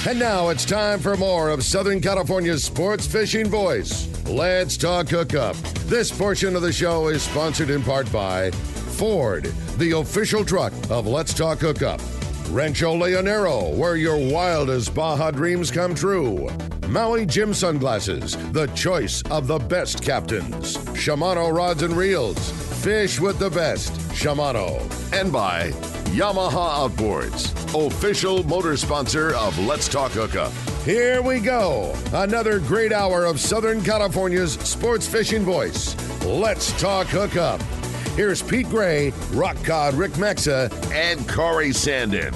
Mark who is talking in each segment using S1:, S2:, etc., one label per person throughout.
S1: And now it's time for more of Southern California's sports fishing voice. Let's talk hookup. This portion of the show is sponsored in part by Ford, the official truck of Let's Talk Hookup. Rancho Leonero, where your wildest Baja dreams come true. Maui Jim Sunglasses, the choice of the best captains. Shimano Rods and Reels, fish with the best. Shimano. And by Yamaha Outboards, official motor sponsor of Let's Talk Hookup. Here we go. Another great hour of Southern California's sports fishing voice. Let's Talk Hookup. Here's Pete Gray, Rock Cod Rick Mexa, and Corey Sandin.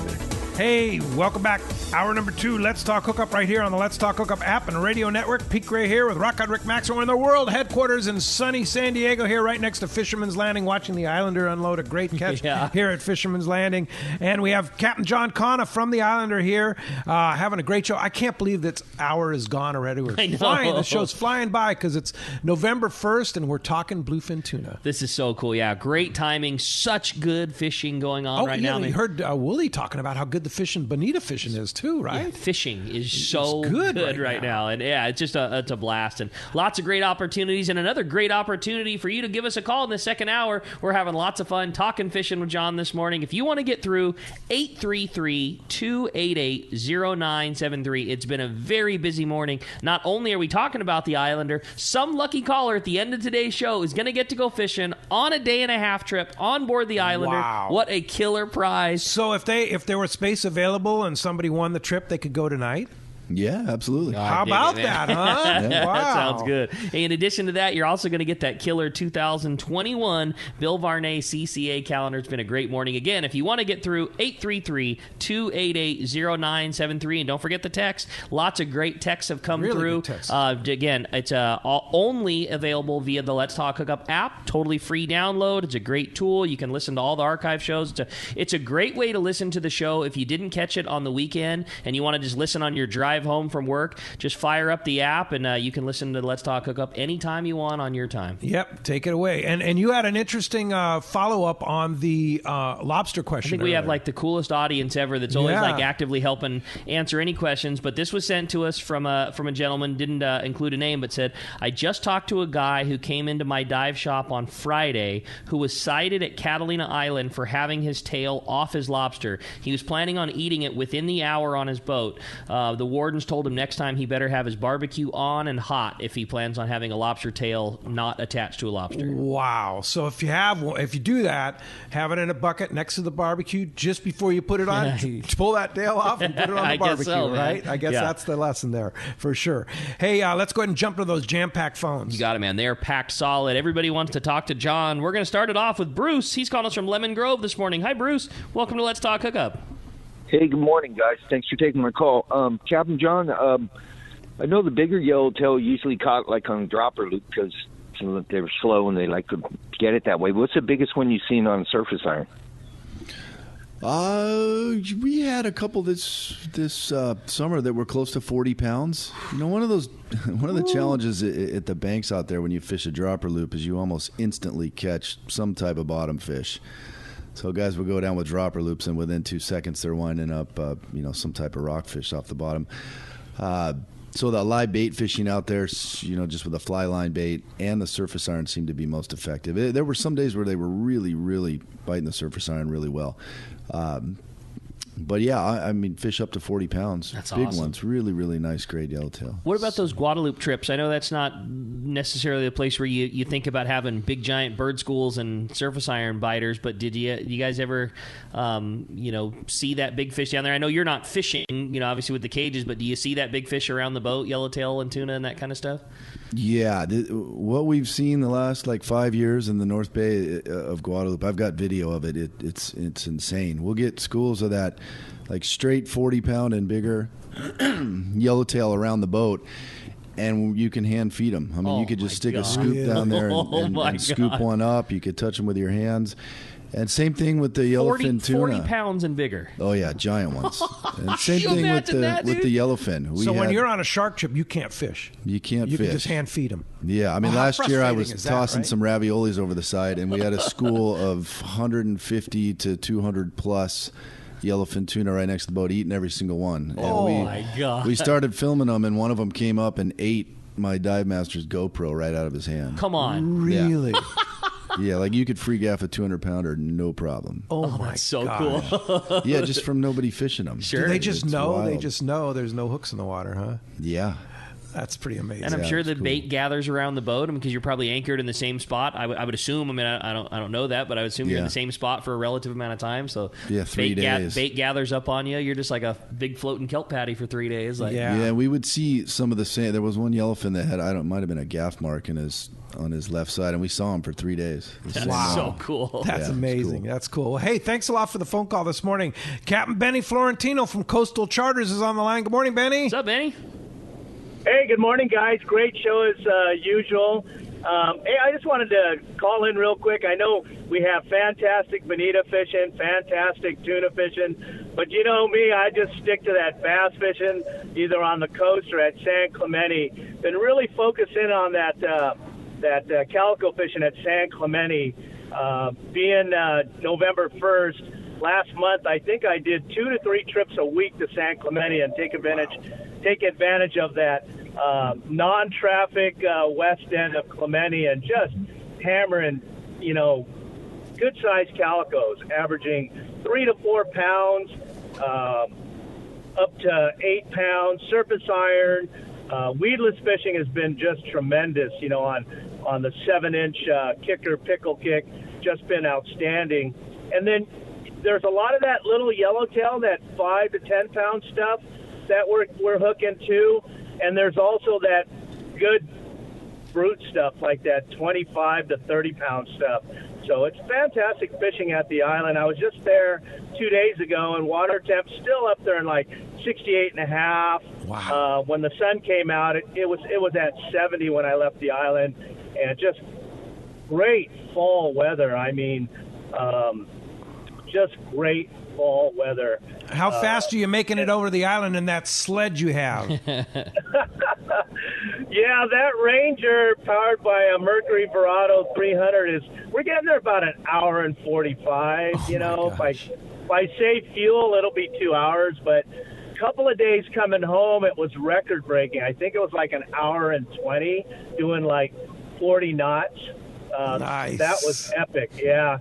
S2: Hey, welcome back. Hour number 2, Let's Talk Hookup right here on the Let's Talk Hookup app and radio network. Pete Gray here with Rock Cod Rick Max. We're in the world headquarters in sunny San Diego here right next to Fisherman's Landing, watching the Islander unload a great catch here at Fisherman's Landing. And we have Captain John Conniff from the Islander here having a great show. I can't believe that hour is gone already. We're flying. The show's flying by because it's November 1st and we're talking bluefin tuna.
S3: This is so cool. Yeah, great timing. Such good fishing going on right now.
S2: You heard Wooly talking about how good the fishing, bonita fishing is too, right?
S3: Yeah, fishing is so good right now. And yeah, it's just it's a blast. And lots of great opportunities. And another great opportunity for you to give us a call in the second hour. We're having lots of fun talking fishing with John this morning. If you want to get through, 833-288-0973. It's been a very busy morning. Not only are we talking about the Islander, some lucky caller at the end of today's show is going to get to go fishing on a day-and-a-half trip on board the Islander.
S2: Wow.
S3: What a killer prize.
S2: So if there was space available and somebody won the trip, they could go tonight?
S4: Yeah, absolutely.
S2: How about that, huh?
S3: Yeah.
S2: Wow.
S3: That sounds good. In addition to that, you're also going to get that killer 2021 Bill Varney CCA calendar. It's been a great morning. Again, if you want to get through, 833-288-0973. And don't forget the text. Lots of great texts have come through. Again, it's only available via the Let's Talk Hookup app. Totally free download. It's a great tool. You can listen to all the archive shows. It's a great way to listen to the show if you didn't catch it on the weekend and you want to just listen on your drive home from work. Just fire up the app and you can listen to Let's Talk Hookup anytime you want on your time.
S2: Yep, take it away. And you had an interesting follow-up on the lobster question.
S3: I think we have like the coolest audience ever that's always like actively helping answer any questions. But this was sent to us from a gentleman, didn't include a name, but said, I just talked to a guy who came into my dive shop on Friday who was cited at Catalina Island for having his tail off his lobster. He was planning on eating it within the hour on his boat. The wardens told him next time he better have his barbecue on and hot if he plans on having a lobster tail not attached to a lobster.
S2: Wow. So if you do that, have it in a bucket next to the barbecue just before you put it on. Pull that tail off and put it on the barbecue, right? I guess that's the lesson there for sure. Hey, let's go ahead and jump to those jam-packed phones.
S3: You got it, man. They're packed solid. Everybody wants to talk to John. We're going to start it off with Bruce. He's calling us from Lemon Grove this morning. Hi, Bruce. Welcome to Let's Talk Hookup.
S5: Hey, good morning, guys. Thanks for taking my call. Captain John, I know the bigger yellowtail usually caught like on a dropper loop because they were slow and they like to get it that way. What's the biggest one you've seen on a surface iron?
S4: We had a couple this summer that were close to 40 pounds. You know, one of the challenges at the banks out there when you fish a dropper loop is you almost instantly catch some type of bottom fish. So guys will go down with dropper loops, and within 2 seconds they're winding up, some type of rockfish off the bottom. So the live bait fishing out there, just with a fly line bait and the surface iron seemed to be most effective. There were some days where they were really, really biting the surface iron really well. But yeah, I mean, fish up to 40 pounds.
S3: That's
S4: big
S3: awesome.
S4: Ones. Really, really nice grade yellowtail.
S3: What about those Guadalupe trips? I know that's not necessarily a place where you think about having big, giant bird schools and surface iron biters, but did you guys ever, see that big fish down there? I know you're not fishing, obviously with the cages, but do you see that big fish around the boat, yellowtail and tuna and that kind of stuff?
S4: Yeah. What we've seen the last 5 years in the North Bay of Guadalupe, I've got video of it. It's insane. We'll get schools of that, straight 40-pound and bigger yellowtail around the boat, and you can hand feed them. I mean, you could just stick a scoop down there and scoop one up. You could touch them with your hands. And same thing with the yellowfin tuna.
S3: 40 pounds and bigger.
S4: Oh, yeah, giant ones. And same thing with the yellowfin.
S2: So when you're on a shark trip, you can't fish.
S4: You can't
S2: fish. You
S4: fish.
S2: can just hand feed them.
S4: Yeah, I mean, last year I was tossing some raviolis over the side, and we had a school of 150 to 200 plus yellowfin tuna right next to the boat, eating every single one.
S3: My God.
S4: We started filming them, and one of them came up and ate my dive master's GoPro right out of his hand.
S3: Come on.
S2: Really?
S4: Yeah, like you could free gaff a 200-pounder, no problem.
S2: Oh my
S3: That's so
S2: gosh.
S3: cool.
S4: Yeah, just from nobody fishing them.
S3: Sure.
S2: Do they just
S4: It's
S2: know?
S4: wild.
S2: They just know there's no hooks in the water, huh?
S4: Yeah.
S2: That's pretty amazing.
S3: And I'm
S4: Yeah,
S3: sure
S4: it's
S3: the
S4: cool.
S3: bait gathers around the boat because you're probably anchored in the same spot. I would assume. I mean, I don't know that, but I would assume you're in
S4: Yeah.
S3: the same spot for a relative amount of time. So
S4: Yeah, 3 days.
S3: Bait gathers up on you. You're just like a big floating kelp patty for 3 days. Like,
S2: Yeah.
S4: Yeah, we would see some of the same. There was one yellowfin that had, might have been a gaff mark on his left side, and we saw him for 3 days. The
S3: That's
S4: same one.
S3: so cool.
S2: That's
S4: Yeah, it's
S2: amazing.
S4: cool.
S2: That's cool. Well, hey, thanks a lot for the phone call this morning. Captain Benny Florentino from Coastal Charters is on the line. Good morning, Benny.
S3: What's up, Benny?
S6: Hey, good morning, guys. Great show as usual. Hey, I just wanted to call in real quick. I know we have fantastic bonita fishing, fantastic tuna fishing, but you know me, I just stick to that bass fishing, either on the coast or at San Clemente. Been really focusing on that calico fishing at San Clemente. Being November 1st, last month, I think I did 2 to 3 trips a week to San Clemente and take advantage of that non-traffic west end of Clemente and just hammering, good-sized calicos, averaging 3 to 4 pounds, up to 8 pounds, surface iron. Weedless fishing has been just tremendous, on the 7-inch kicker, pickle kick, just been outstanding. And then there's a lot of that little yellowtail, that 5 to 10 pound stuff that we're hooking too, and there's also that good brute stuff like that 25 to 30 pound stuff. So it's fantastic fishing at the island. I was just there 2 days ago, and water temp's still up there in like 68 and a half.
S2: Wow.
S6: When the sun came out, it was at 70 when I left the island, and just great fall weather. I mean, just great fall weather.
S2: How fast are you making it over the island in that sled you have?
S6: Yeah, that Ranger powered by a Mercury Verado 300 we're getting there about an hour and 45. By safe fuel, it'll be 2 hours, but a couple of days coming home, it was record breaking. I think it was like an hour and 20 doing like 40 knots.
S2: Nice.
S6: That was epic. Yeah.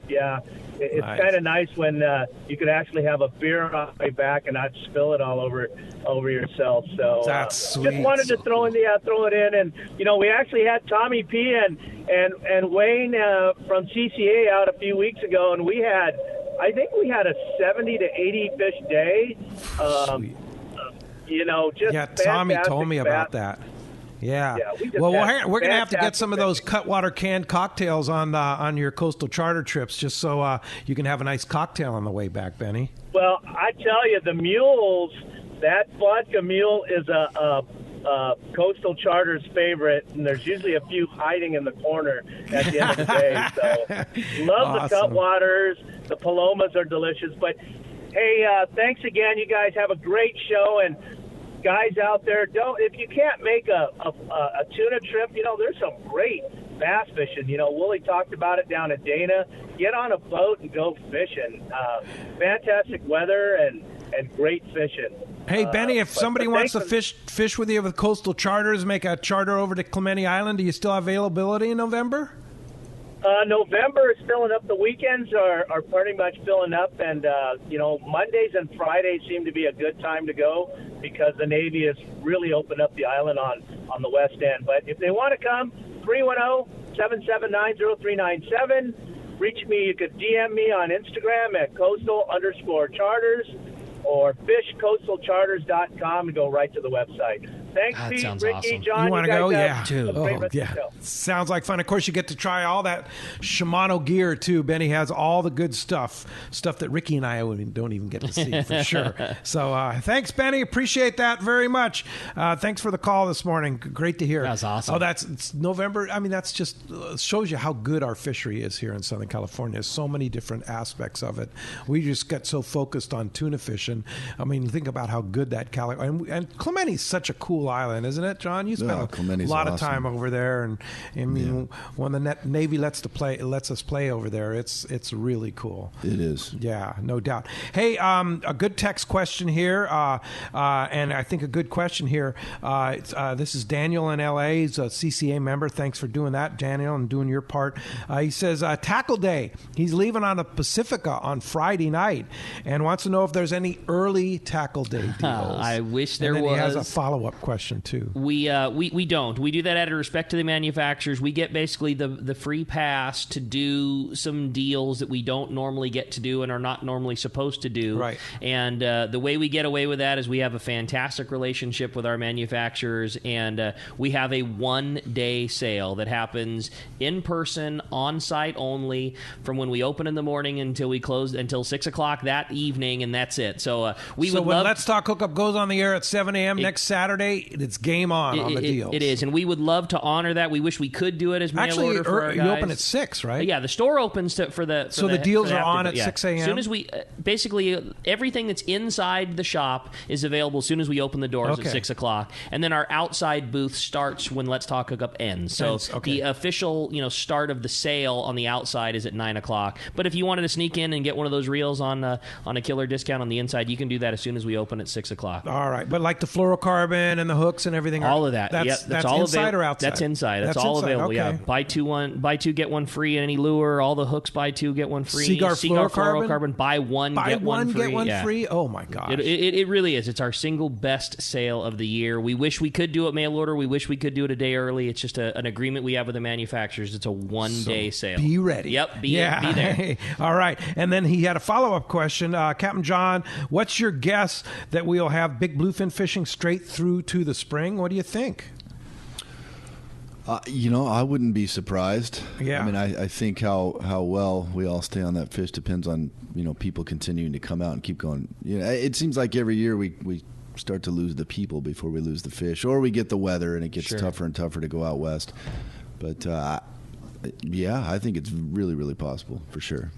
S6: It's
S2: Nice.
S6: kind of nice when you could actually have a beer on the way back and not spill it all over yourself. So
S2: That's
S6: just
S2: sweet.
S6: wanted to throw it in, and we actually had Tommy P and Wayne from CCA out a few weeks ago, and I think we had a 70 to 80 fish day.
S2: Sweet.
S6: Just
S2: Yeah, Tommy
S6: fantastic
S2: told me about
S6: bass.
S2: that. Yeah.
S6: we just
S2: Well,
S6: had
S2: we're going to have to get
S6: fantastic
S2: some of those
S6: fishing.
S2: cutwater canned cocktails on your coastal charter trips, just so you can have a nice cocktail on the way back, Benny.
S6: Well, I tell you, the mules, that vodka mule is a Coastal Charter's favorite, and there's usually a few hiding in the corner at the end of the day. So, love
S2: Awesome.
S6: the cutwaters. The palomas are delicious. But, hey, thanks again. You guys have a great show, and guys out there, if you can't make a tuna trip, there's some great bass fishing. Wooly talked about it down at Dana. Get on a boat and go fishing. Fantastic weather and great fishing.
S2: Hey, Benny, if somebody wants to
S6: thanks
S2: fish with you with coastal charters, make a charter over to Clemente Island, do you still have availability in November?
S6: November is filling up. The weekends are pretty much filling up, and Mondays and Fridays seem to be a good time to go because the Navy has really opened up the island on the west end. But if they want to come, 310-779-0397. Reach me. You could DM me on Instagram at coastal_charters or fishcoastalcharters.com and go right to the website. Thanks,
S3: That
S6: Pete,
S3: sounds
S6: Ricky,
S3: awesome.
S6: John.
S2: You want to
S6: guys
S2: go?
S6: have
S2: Yeah.
S3: Dude.
S6: a great
S2: Oh,
S6: rest of
S2: yeah.
S6: the show.
S2: Sounds like fun. Of course, you get to try all that Shimano gear, too. Benny has all the good stuff that Ricky and I don't even get to see, for sure. So thanks, Benny. Appreciate that very much. Thanks for the call this morning. Great to hear.
S3: That's awesome.
S2: Oh, it's November. I mean, that's just shows you how good our fishery is here in Southern California. So many different aspects of it. We just get so focused on tuna fishing. I mean, think about how good that calico. And Clemente's such a cool cool island, isn't it, John? You spent a lot of time over there, and I mean, when the Navy lets us play over there, it's really cool.
S4: It is.
S2: Yeah, no doubt. Hey, a good text question here, and I think a good question here. This is Daniel in L.A. He's a CCA member. Thanks for doing that, Daniel, and doing your part. He says, tackle day. He's leaving on a Pacifica on Friday night and wants to know if there's any early tackle day deals.
S3: I wish there was.
S2: He has a follow-up question, too.
S3: We don't. We do that out of respect to the manufacturers. We get basically the free pass to do some deals that we don't normally get to do and are not normally supposed to do.
S2: Right.
S3: And the way we get away with that is we have a fantastic relationship with our manufacturers, and we have a one-day sale that happens in person, on-site only, from when we open in the morning until we close until 6 o'clock that evening, and that's it. So when
S2: Let's Talk Hookup goes on the air at 7 a.m. next Saturday, it's game on the deals.
S3: It is, and we would love to honor that. We wish we could do it as mail order for our guys.
S2: You open at 6, right?
S3: Yeah, the store opens for the
S2: deals are on at 6 a.m.?
S3: As soon as we basically everything that's inside the shop is available as soon as we open the doors at 6 o'clock, and then our outside booth starts when Let's Talk Hookup ends. So the official start of the sale on the outside is at 9 o'clock. But if you wanted to sneak in and get one of those reels on a killer discount on the inside, you can do that as soon as we open at 6 o'clock.
S2: All right, but like the fluorocarbon and the hooks and everything,
S3: all of that. That's all
S2: inside or outside?
S3: That's inside. That's all
S2: inside.
S3: available.
S2: Okay.
S3: Yeah, buy two get one free. Any lure, all the hooks, buy two get one free.
S2: Seaguar fluorocarbon,
S3: buy one get one
S2: free. Oh my gosh,
S3: it really is. It's our single best sale of the year. We wish we could do it mail order. We wish we could do it a day early. It's just an agreement we have with the manufacturers. It's a one-day sale.
S2: Be ready.
S3: Yep. Be there.
S2: All right. And then he had a follow-up question. Captain John, what's your guess that we'll have big bluefin fishing straight through to the spring? What do you think?
S4: I wouldn't be surprised.
S2: Yeah.
S4: I mean, I think how well we all stay on that fish depends on, people continuing to come out and keep going. It seems like every year we start to lose the people before we lose the fish, or we get the weather and it gets tougher and tougher to go out west. But I think it's really, really possible for sure.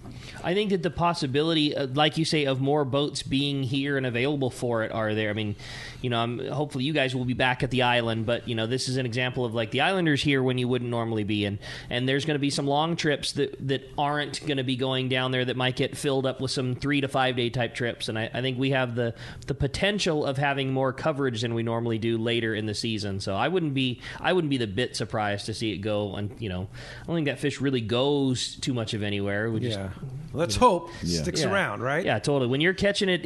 S3: I think that the possibility, like you say, of more boats being here and available for it are there. I mean, hopefully you guys will be back at the island, but, this is an example of like the Islanders here when you wouldn't normally be. And there's going to be some long trips that aren't going to be going down there that might get filled up with some 3 to 5 day type trips. And I think we have the potential of having more coverage than we normally do later in the season. So I wouldn't be the bit surprised to see it go. And, I don't think that fish really goes too much of anywhere.
S2: Let's hope it sticks around, right?
S3: Yeah, totally. When you're catching it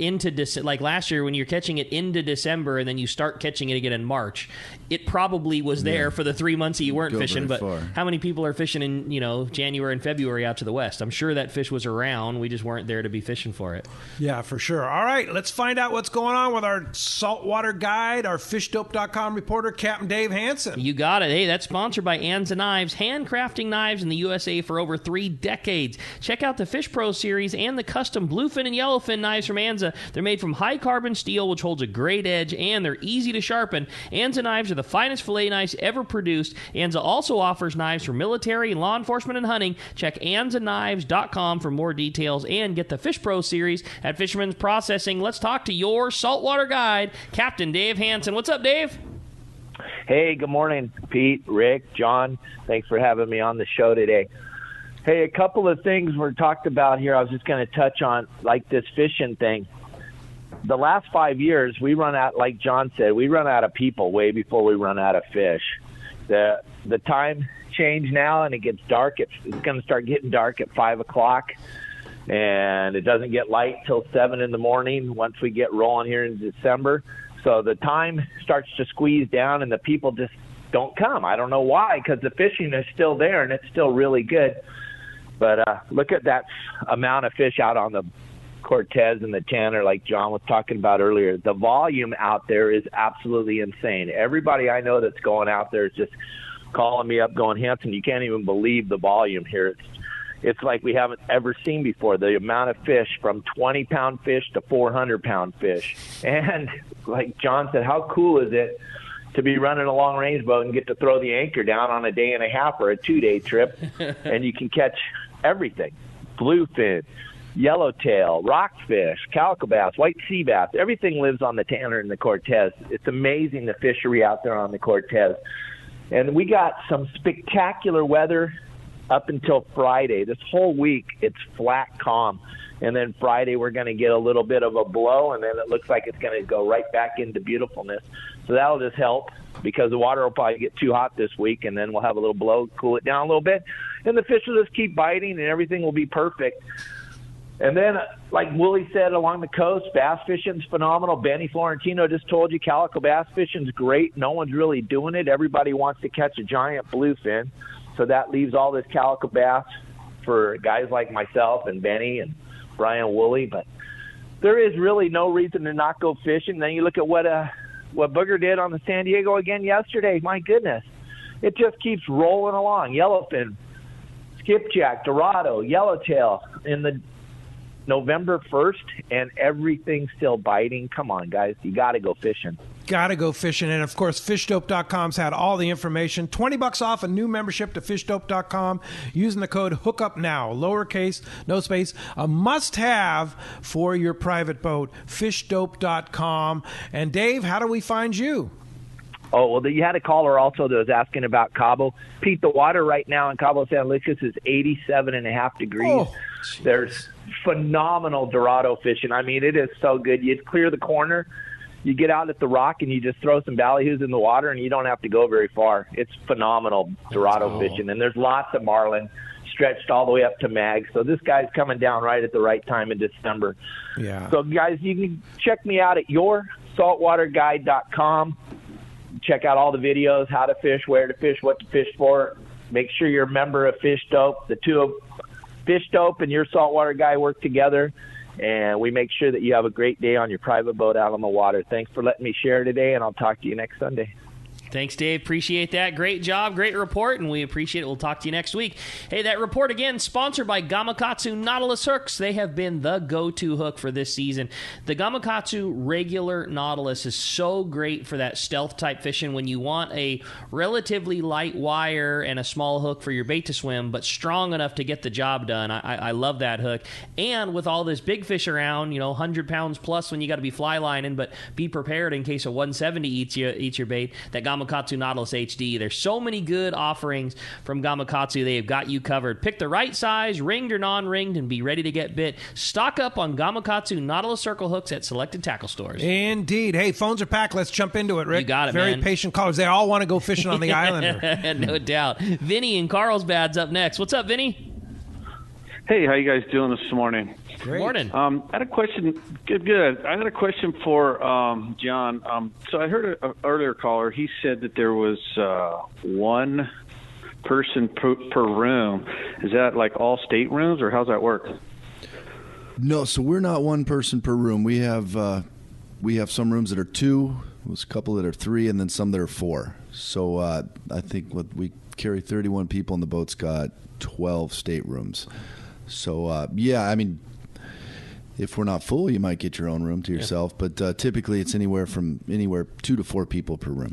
S3: like last year, when you're catching it into December and then you start catching it again in March, it probably was there for the 3 months that you weren't fishing. But how many people are fishing in, January and February out to the west? I'm sure that fish was around. We just weren't there to be fishing for it.
S2: Yeah, for sure. All right, let's find out what's going on with our saltwater guide, our fishdope.com reporter, Captain Dave Hansen.
S3: You got it. Hey, that's sponsored by Anza Knives, handcrafting knives in the USA for over 3 decades. Check out the Fish Pro series and the custom bluefin and yellowfin knives from Anza. They're made from high carbon steel, which holds a great edge, and they're easy to sharpen. Anza knives are the finest fillet knives ever produced. Anza also offers knives for military and law enforcement and hunting. Check AnzaKnives.com for more details and get the Fish Pro series at Fisherman's Processing. Let's talk to your saltwater guide, Captain Dave Hansen. What's up, Dave?
S6: Hey, good morning, Pete, Rick, John. Thanks for having me on the show today. Hey, a couple of things were talked about here. I was just going to touch on, like this fishing thing. The last 5 years, we run out, like John said, we run out of people way before we run out of fish. The time change now, and it gets dark. It's going to start getting dark at 5 o'clock, and it doesn't get light till 7 in the morning once we get rolling here in December. So the time starts to squeeze down, and the people just don't come. I don't know why, because the fishing is still there, and it's still really good. But look at that amount of fish out on the Cortez and the Tanner, like John was talking about earlier. The volume out there is absolutely insane. Everybody I know that's going out there is just calling me up going, Hansen, you can't even believe the volume here. It's like we haven't ever seen before, the amount of fish, from 20-pound fish to 400-pound fish. And like John said, how cool is it to be running a long-range boat and get to throw the anchor down on a day and a half or a 2-day trip, and you can catch everything: bluefin,
S7: yellowtail, rockfish, calico bass, white sea bass. Everything lives on the Tanner and the Cortez. It's amazing the fishery out there on the Cortez. And we got some spectacular weather up until Friday. This whole week, it's flat calm. And then Friday, we're going to get a little bit of a blow, and then it looks like it's going to go right back into beautifulness. So that'll just help because the water will probably get too hot this week, and then we'll have a little blow, cool it down a little bit. And the fish will just keep biting, and everything will be perfect. And then, like Wooly said, along the coast, bass fishing's phenomenal. Benny Florentino just told you calico bass fishing's great. No one's really doing it. Everybody wants to catch a giant bluefin. So that leaves all this calico bass for guys like myself and Benny and Brian Woolley. But there is really no reason to not go fishing. Then you look at what Booger did on the San Diego again yesterday. My goodness. It just keeps rolling along. Yellowfin, skipjack, dorado, yellowtail in the November 1st, and everything's still biting. Come on, guys. You got to go fishing.
S2: Got to go fishing. And, of course, FishDope.com's had all the information. $20 off a new membership to FishDope.com using the code Hookup Now. Lowercase, no space. A must-have for your private boat. FishDope.com. And, Dave, how do we find you?
S7: Oh, well, you had a caller also that was asking about Cabo. Pete, the water right now in Cabo San Lucas is 87.5 degrees.
S2: Oh,
S7: there's phenomenal Dorado fishing. I mean, it is so good. You clear the corner, you get out at the rock, and you just throw some ballyhoos in the water, and you don't have to go very far. It's phenomenal Dorado fishing. And there's lots of marlin stretched all the way up to mag. So this guy's coming down right at the right time in December.
S2: Yeah.
S7: So, guys, you can check me out at yoursaltwaterguide.com. Check out all the videos, how to fish, where to fish, what to fish for. Make sure you're a member of Fish Dope. The two of Fish Dope and Your Saltwater Guy work together, and we make sure that you have a great day on your private boat out on the water. Thanks for letting me share today, and I'll talk to you next Sunday.
S3: Thanks, Dave. Appreciate that. Great job. Great report, and we appreciate it. We'll talk to you next week. Hey, that report, again, sponsored by Gamakatsu Nautilus Hooks. They have been the go-to hook for this season. The Gamakatsu regular Nautilus is so great for that stealth-type fishing when you want a relatively light wire and a small hook for your bait to swim, but strong enough to get the job done. I love that hook. And with all this big fish around, 100 pounds plus when you got to be fly lining, but be prepared in case a 170 eats your bait, that Gamakatsu Nautilus HD. There's so many good offerings from Gamakatsu. They have got you covered. Pick the right size, ringed or non-ringed, and be ready to get bit. Stock up on Gamakatsu Nautilus Circle hooks at selected tackle stores.
S2: Indeed. Hey, phones are packed. Let's jump into it, Rick.
S3: You got it,
S2: Very
S3: man.
S2: patient callers. They all want to go fishing on the Islander.
S3: No doubt. Vinny in Carlsbad's up next. What's up, Vinny?
S8: Hey, how you guys doing this morning?
S2: Great.
S3: Morning.
S8: I had a question. Good. I had a question for John. So I heard an earlier caller. He said that there was one person per room. Is that like all staterooms, or how's that work?
S4: No, so we're not one person per room. We have some rooms that are two, there's a couple that are three, and then some that are four. So I think we carry 31 people, and the boat's got 12 staterooms. So, yeah, I mean, if we're not full, you might get your own room to yourself. Yeah. But typically it's anywhere 2 to 4 people per room.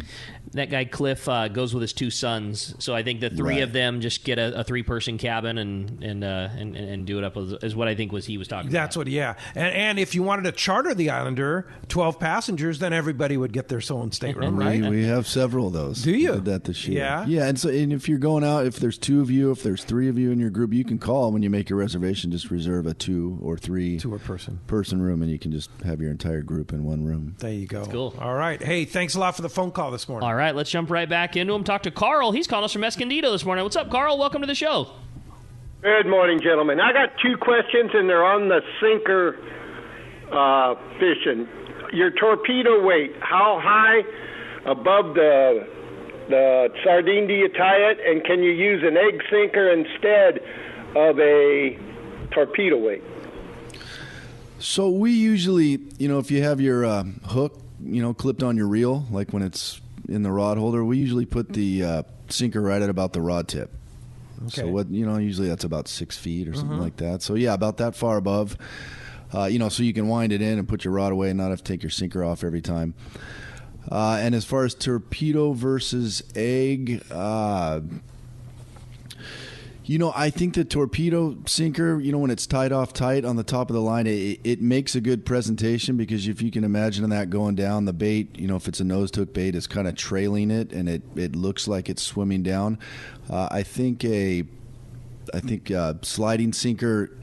S3: That guy Cliff goes with his 2 sons, so I think the three of them just get a 3-person cabin and do it up is what I think he was talking about.
S2: That's what, yeah. And if you wanted to charter the Islander, 12 passengers, then everybody would get their own stateroom, right?
S4: We have several of those.
S2: Do you?
S4: We did that this year.
S2: Yeah.
S4: Yeah, and if you're going out, if there's 2 of you, if there's 3 of you in your group, you can call when you make your reservation. Just reserve a 2 or 3 person room, and you can just have your entire group in one room.
S2: There you go.
S3: That's cool.
S2: All right. Hey, thanks a lot for the phone call this morning.
S3: All right, let's jump right back into him. Talk to Carl. He's calling us from Escondido this morning. What's up, Carl? Welcome to the show.
S9: Good morning, gentlemen. I got 2 questions, and they're on the sinker fishing. Your torpedo weight, how high above the sardine do you tie it, and can you use an egg sinker instead of a torpedo weight?
S4: So we usually, if you have your hook, clipped on your reel, like when it's in the rod holder, we usually put the sinker right at about the rod tip. Okay. So usually that's about 6 feet or something like that. So yeah, about that far above, so you can wind it in and put your rod away and not have to take your sinker off every time. And as far as torpedo versus egg, I think the torpedo sinker, when it's tied off tight on the top of the line, it makes a good presentation, because if you can imagine that going down, the bait, if it's a nose hook bait, is kind of trailing it, and it looks like it's swimming down. I think sliding sinker,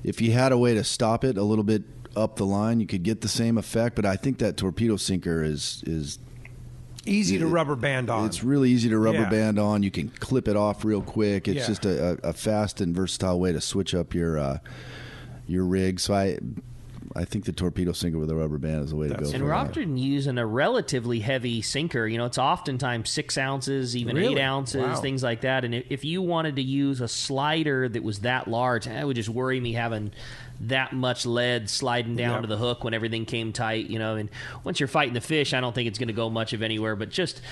S4: if you had a way to stop it a little bit up the line, you could get the same effect. But I think that torpedo sinker is
S2: easy to rubber band on.
S4: It's really easy to rubber band on. You can clip it off real quick. It's just a fast and versatile way to switch up your rig. So I think the torpedo sinker with a rubber band is the way to go.
S3: And we're often using a relatively heavy sinker. It's oftentimes 6 ounces, even 8 ounces, things like that. And if you wanted to use a slider that was that large, it would just worry me having that much lead sliding down to the hook when everything came tight, and once you're fighting the fish, I don't think it's going to go much of anywhere. But just,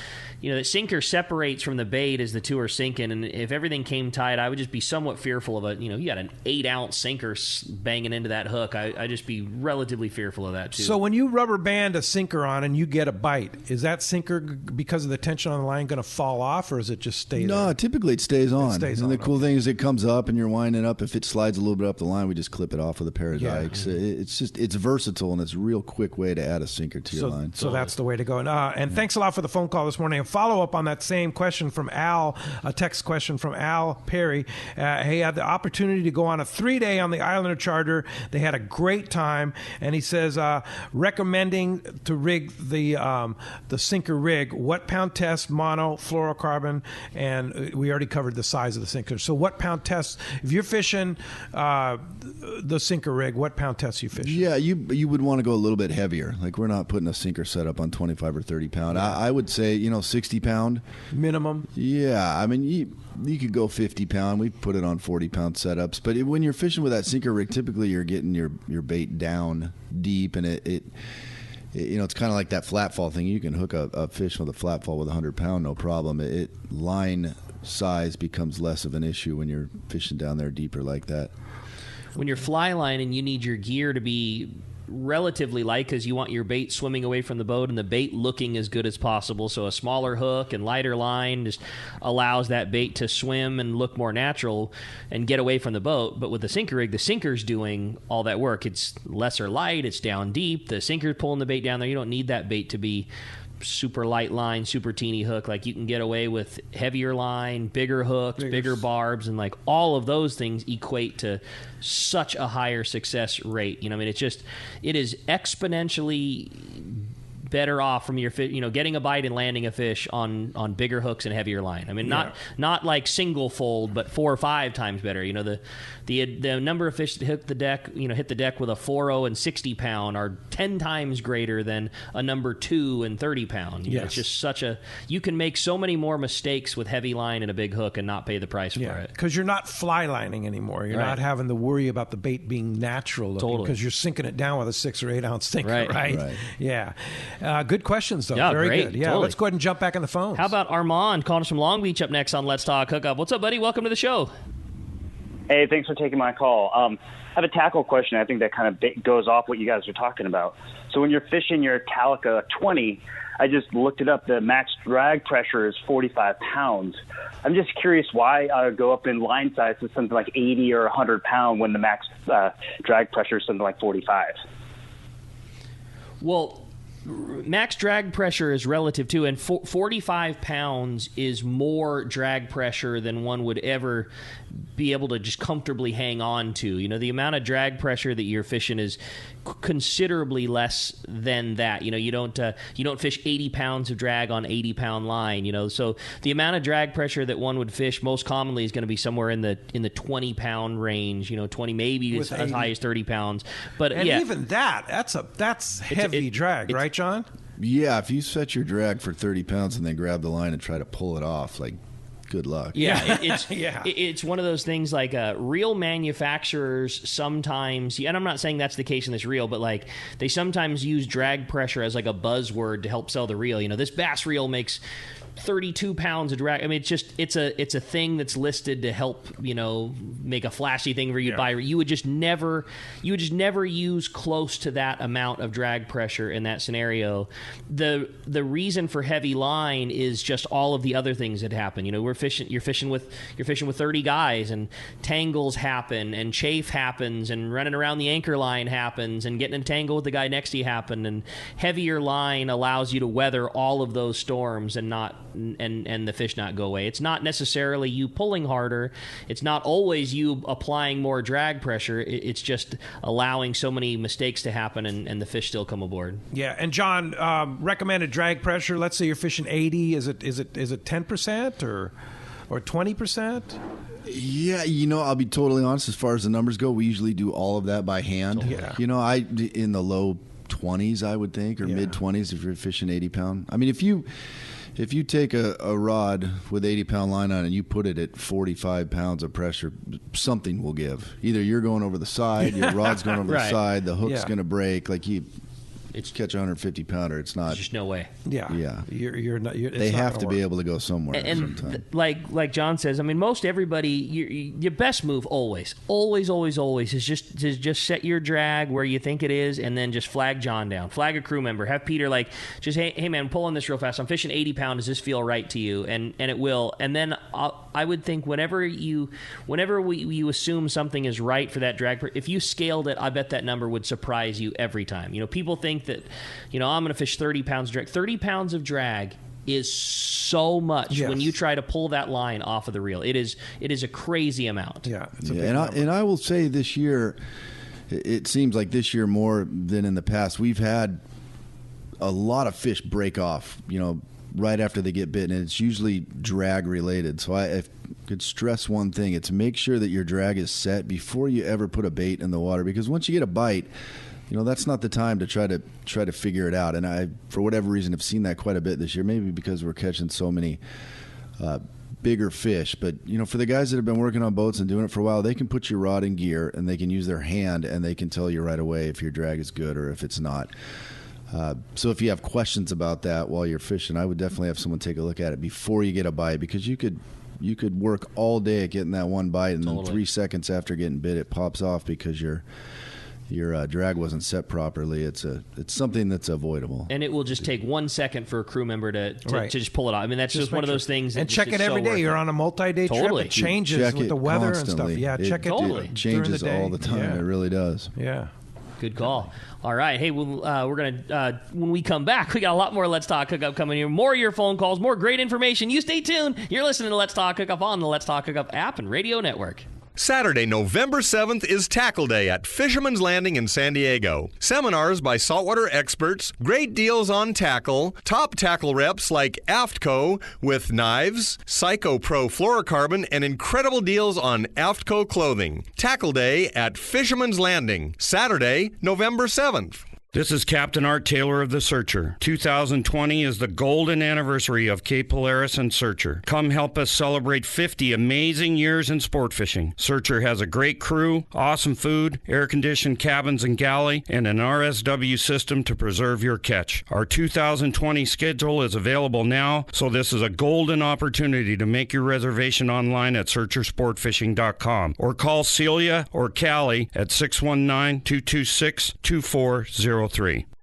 S3: the sinker separates from the bait as the two are sinking, and if everything came tight, I would just be somewhat fearful of you got an 8-ounce sinker banging into that hook. I'd just be relatively fearful of that too.
S2: So when you rubber band a sinker on and you get a bite, is that sinker, because of the tension on the line, going to fall off, or is it just stay there?
S4: No, typically it stays on. The cool thing is it comes up and you're winding up. If it slides a little bit up the line, we just clip it off with a pair of dikes. It's versatile, and it's a real quick way to add a sinker to your line.
S2: So that's the way to go. And thanks a lot for the phone call this morning. A follow-up on that same question from Al, a text question from Al Perry. He had the opportunity to go on a 3-day on the Islander charter. They had a great time, and he says, recommending to rig the sinker rig, what pound test, mono, fluorocarbon, and we already covered the size of the sinker. So what pound test, if you're fishing the sinker rig, what pound tests you fish?
S4: Yeah, you would want to go a little bit heavier. Like, we're not putting a sinker setup on 25 or 30 pound. I would say 60 pound
S2: minimum.
S4: Yeah, I mean you could go 50 pound. We put it on 40 pound setups. But when you're fishing with that sinker rig, typically you're getting your bait down deep, and it's kind of like that flat fall thing. You can hook a fish with a flat fall with 100 pound, no problem. Line size becomes less of an issue when you're fishing down there deeper like that.
S3: When you're fly lining, you need your gear to be relatively light, because you want your bait swimming away from the boat and the bait looking as good as possible. So a smaller hook and lighter line just allows that bait to swim and look more natural and get away from the boat. But with the sinker rig, the sinker's doing all that work. It's lesser light, it's down deep, the sinker's pulling the bait down there. You don't need that bait to be super light line, super teeny hook. Like, you can get away with heavier line, bigger hooks, bigger barbs, and like all of those things equate to such a higher success rate. It is exponentially better off from your getting a bite and landing a fish on bigger hooks and heavier line. I mean, not like single fold, but 4 or 5 times better. The number of fish that hit the deck with a 4.0 and 60 pound are 10 times greater than a number 2 and 30 pound. It's just you can make so many more mistakes with heavy line and a big hook and not pay the price for it.
S2: Because you're not fly lining anymore. You're not having to worry about the bait being natural looking, because you're sinking it down with a 6 or 8 ounce sinker, right? Yeah. Good questions, though.
S3: Yeah,
S2: very
S3: great.
S2: good. Yeah,
S3: totally.
S2: Let's go ahead and jump back on the phones.
S3: How about Armand calling us from Long Beach up next on Let's Talk Hookup? What's up, buddy? Welcome to the show.
S10: Hey, thanks for taking my call. I have a tackle question. I think that kind of goes off what you guys are talking about. So when you're fishing your Calica 20, I just looked it up. The max drag pressure is 45 pounds. I'm just curious why I would go up in line size to something like 80 or 100 pound when the max drag pressure is something like 45.
S3: Well, max drag pressure is relative too, and 45 pounds is more drag pressure than one would ever be able to just comfortably hang on to. The amount of drag pressure that you're fishing is considerably less than that. You don't fish 80 pounds of drag on 80 pound line. So the amount of drag pressure that one would fish most commonly is going to be somewhere in the 20 pound range. 20, maybe as high as 30 pounds. But
S2: even that's heavy drag, right, John?
S4: Yeah, if you set your drag for 30 pounds and then grab the line and try to pull it off, like, good luck.
S3: Yeah, it's one of those things like reel manufacturers sometimes, and I'm not saying that's the case in this reel, but like they sometimes use drag pressure as like a buzzword to help sell the reel. This bass reel makes 32 pounds of drag. I mean, it's a thing that's listed to help make a flashy thing where you buy. You would just never use close to that amount of drag pressure in that scenario. The reason for heavy line is just all of the other things that happen. We're fishing with 30 guys, and tangles happen, and chafe happens, and running around the anchor line happens, and getting entangled with the guy next to you happen, and heavier line allows you to weather all of those storms and the fish not go away. It's not necessarily you pulling harder. It's not always you applying more drag pressure. It's just allowing so many mistakes to happen and the fish still come aboard.
S2: Yeah, and John, recommended drag pressure. Let's say you're fishing 80. Is it 10% or 20%?
S4: Yeah, I'll be totally honest. As far as the numbers go, we usually do all of that by hand.
S2: Yeah.
S4: I in the low 20s, I would think, or mid 20s if you're fishing 80 pound. I mean, if you take a rod with 80-pound line on it and you put it at 45 pounds of pressure, something will give. Either you're going over the side, your rod's going over the side, the hook's going to break. Like it's catch a 150 pounder. It's not.
S3: There's just no way.
S2: Yeah. You're not.
S4: They have to be able to go somewhere.
S3: And like John says, I mean, most everybody, your best move always is just set your drag where you think it is, and then just flag John down, flag a crew member, have Peter hey man, pulling this real fast. I'm fishing 80 pound. Does this feel right to you? And it will. And then I would think whenever you assume something is right for that drag, if you scaled it, I bet that number would surprise you every time. People think that, I'm going to fish 30 pounds drag. 30 pounds of drag is so much when you try to pull that line off of the reel. It is a crazy amount.
S2: Yeah.
S4: And I will say this year, it seems like this year more than in the past, we've had a lot of fish break off, right after they get bitten, and it's usually drag related. So I could stress one thing. It's make sure that your drag is set before you ever put a bait in the water, because once you get a bite, that's not the time to try to figure it out. And I, for whatever reason, have seen that quite a bit this year. Maybe because we're catching so many bigger fish. But for the guys that have been working on boats and doing it for a while, they can put your rod in gear and they can use their hand and they can tell you right away if your drag is good or if it's not. So if you have questions about that while you're fishing, I would definitely have someone take a look at it before you get a bite, because you could work all day at getting that one bite, and then 3 seconds after getting bit, it pops off because your drag wasn't set properly. It's something that's avoidable,
S3: and it will just take 1 second for a crew member to just pull it off. I mean, that's just one of those things.
S2: And check it every day. You're on a multi-day trip. It changes with the weather and stuff. Yeah, check it.
S4: It changes all the time. Yeah. It really does.
S2: Yeah.
S3: Good call. All right. Hey, we're going to, when we come back, we got a lot more Let's Talk Hookup coming here. More of your phone calls, more great information. You stay tuned. You're listening to Let's Talk Hookup on the Let's Talk Hookup app and radio network.
S11: Saturday, November 7th is Tackle Day at Fisherman's Landing in San Diego. Seminars by saltwater experts, great deals on tackle, top tackle reps like Aftco with knives, Psycho Pro fluorocarbon, and incredible deals on Aftco clothing. Tackle Day at Fisherman's Landing, Saturday, November 7th.
S12: This is Captain Art Taylor of the Searcher. 2020 is the golden anniversary of Cape Polaris and Searcher. Come help us celebrate 50 amazing years in sport fishing. Searcher has a great crew, awesome food, air-conditioned cabins and galley, and an RSW system to preserve your catch. Our 2020 schedule is available now, so this is a golden opportunity to make your reservation online at searchersportfishing.com or call Celia or Callie at 619-226-2403.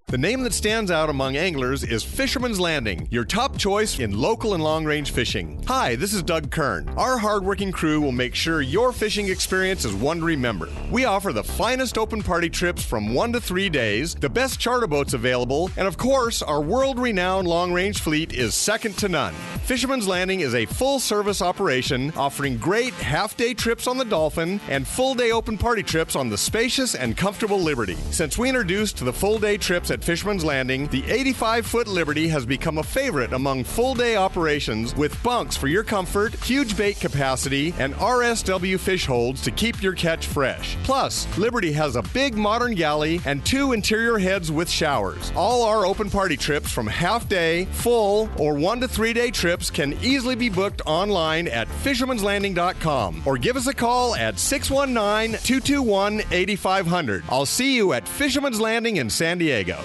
S11: The name that stands out among anglers is Fisherman's Landing, your top choice in local and long-range fishing. Hi, this is Doug Kern. Our hardworking crew will make sure your fishing experience is one to remember. We offer the finest open party trips from 1 to 3 days, the best charter boats available, and of course, our world-renowned long-range fleet is second to none. Fisherman's Landing is a full-service operation offering great half-day trips on the Dolphin and full-day open party trips on the spacious and comfortable Liberty. Since we introduced the full-day trips at Fisherman's Landing, the 85-foot Liberty has become a favorite among full-day operations with bunks for your comfort, huge bait capacity, and RSW fish holds to keep your catch fresh. Plus, Liberty has a big modern galley and 2 interior heads with showers. All our open party trips from half-day, full, or 1 to 3 day trips can easily be booked online at fishermanslanding.com or give us a call at 619-221-8500. I'll see you at Fisherman's Landing in San Diego.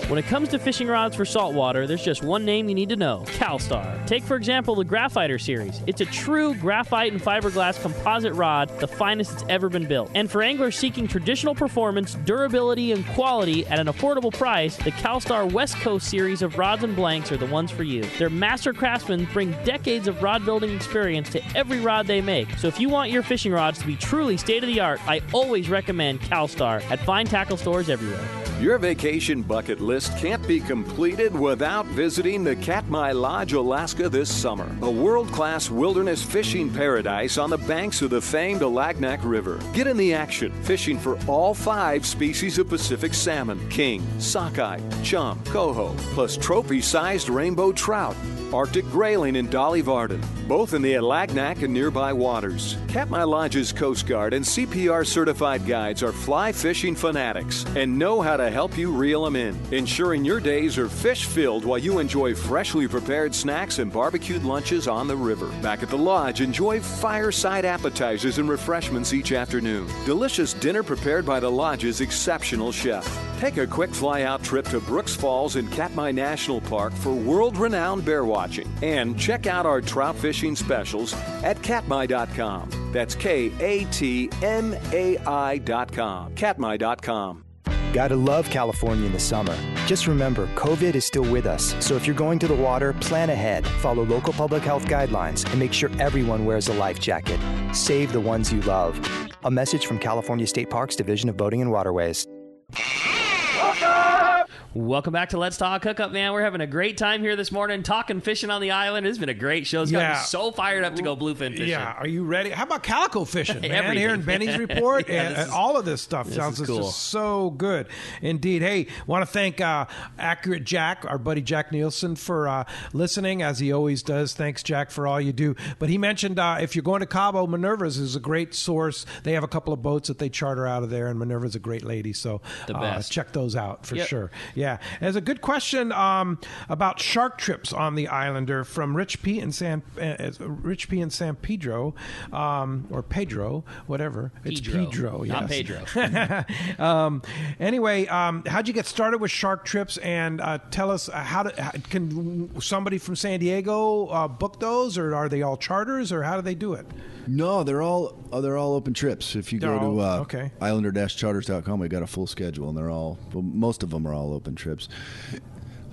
S3: When it comes to fishing rods for saltwater, there's just one name you need to know: CalStar. Take, for example, the Graphiter series. It's a true graphite and fiberglass composite rod, the finest it's ever been built. And for anglers seeking traditional performance, durability, and quality at an affordable price, the CalStar West Coast series of rods and blanks are the ones for you. Their master craftsmen bring decades of rod building experience to every rod they make. So if you want your fishing rods to be truly state-of-the-art, I always recommend CalStar at fine tackle stores everywhere.
S13: Your vacation bucket list can't be completed without visiting the Katmai Lodge, Alaska this summer. A world-class wilderness fishing paradise on the banks of the famed Alagnak River. Get in the action, fishing for all 5 species of Pacific salmon: king, sockeye, chum, coho, plus trophy-sized rainbow trout, Arctic grayling, and Dolly Varden, both in the Alagnak and nearby waters. Katmai Lodge's Coast Guard and CPR certified guides are fly fishing fanatics and know how to help you reel them in, ensuring your days are fish-filled while you enjoy freshly prepared snacks and barbecued lunches on the river. Back at the lodge, enjoy fireside appetizers and refreshments each afternoon. Delicious dinner prepared by the lodge's exceptional chef. Take a quick fly-out trip to Brooks Falls in Katmai National Park for world-renowned bear watching. And check out our trout fishing specials at katmai.com. That's KATMAI.com. Katmai.com.
S14: Gotta love California in the summer. Just remember, COVID is still with us, so if you're going to the water, plan ahead, follow local public health guidelines, and make sure everyone wears a life jacket. Save the ones you love. A message from California State Parks Division of Boating and Waterways.
S3: Welcome back to Let's Talk Hookup, man. We're having a great time here this morning talking fishing on the island. It's been a great show. It's got me so fired up to go bluefin fishing.
S2: Yeah, are you ready? How about calico fishing, man?
S3: Everything.
S2: Here in Benny's report, and all of this stuff sounds
S3: cool.
S2: just so good. Indeed. Hey, want to thank Accurate Jack, our buddy Jack Nielsen, for listening, as he always does. Thanks, Jack, for all you do. But he mentioned if you're going to Cabo, Minerva's is a great source. They have a couple of boats that they charter out of there, and Minerva's a great lady. So
S3: the best.
S2: Check those out for sure. Yeah. There's a good question about shark trips on the Islander from Rich P in San Pedro, or Pedro, whatever. It's Pedro, yes.
S3: Not Pedro.
S2: Anyway, how'd you get started with shark trips? And tell us, can somebody from San Diego book those, or are they all charters, or how do they do it?
S4: No, they're all open trips. If you go to islander-charters.com, we got a full schedule, and most of them are all open trips.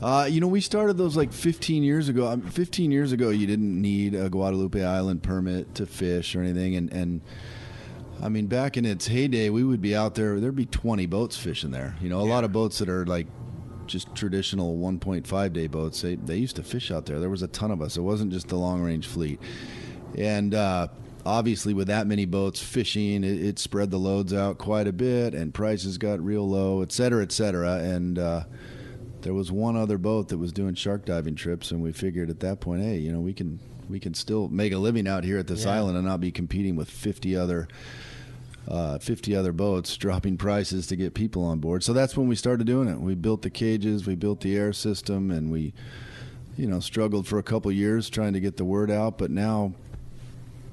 S4: We started those like 15 years ago. 15 years ago, you didn't need a Guadalupe Island permit to fish or anything, and I mean, back in its heyday, we would be out there. There'd be 20 boats fishing there. A lot of boats that are like just traditional 1.5 day boats. They used to fish out there. There was a ton of us. It wasn't just the long range fleet, and obviously, with that many boats fishing, it spread the loads out quite a bit, and prices got real low, et cetera, et cetera. And there was one other boat that was doing shark diving trips, and we figured at that point, hey, we can still make a living out here at this island and not be competing with 50 other boats dropping prices to get people on board. So that's when we started doing it. We built the cages, we built the air system, and we struggled for a couple years trying to get the word out, but now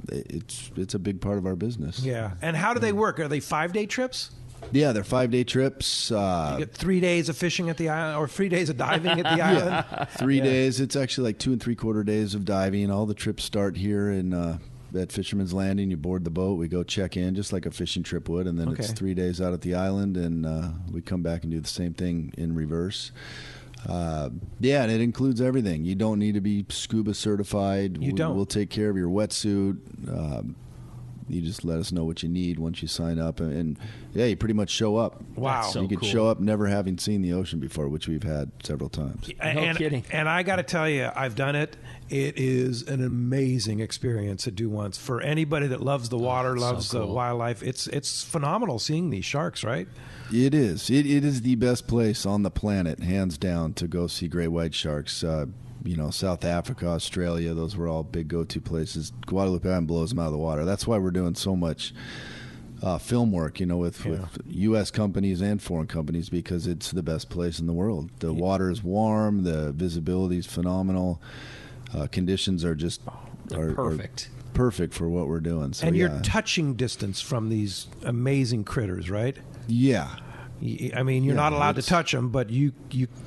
S4: it's a big part of our business.
S2: Yeah. And how do they work? Are they 5-day trips?
S4: Yeah, they're 5-day trips.
S2: You get 3 days of fishing at the island, or 3 days of diving at the island?
S4: 3 days. It's actually like 2 3/4 days of diving. All the trips start here at Fisherman's Landing. You board the boat. We go check in just like a fishing trip would, and then it's 3 days out at the island, and we come back and do the same thing in reverse. And it includes everything. You don't need to be scuba certified. We'll take care of your wetsuit. You just let us know what you need once you sign up, and you pretty much show up.
S2: Wow.
S4: So you could show up never having seen the ocean before, which we've had several times.
S3: No kidding.
S2: And I got to tell you, I've done it. It is an amazing experience to do once. For anybody that loves the water, loves the wildlife, it's phenomenal seeing these sharks, right?
S4: It is. It is the best place on the planet, hands down, to go see great white sharks. South Africa, Australia, those were all big go-to places. Guadalupe Island blows them out of the water. That's why we're doing so much film work, with U.S. companies and foreign companies, because it's the best place in the world. The water is warm. The visibility is phenomenal. Conditions are just
S3: perfect.
S4: Perfect for what we're doing. So,
S2: and you're touching distance from these amazing critters, right?
S4: Yeah.
S2: I mean, you're not allowed to touch them, but you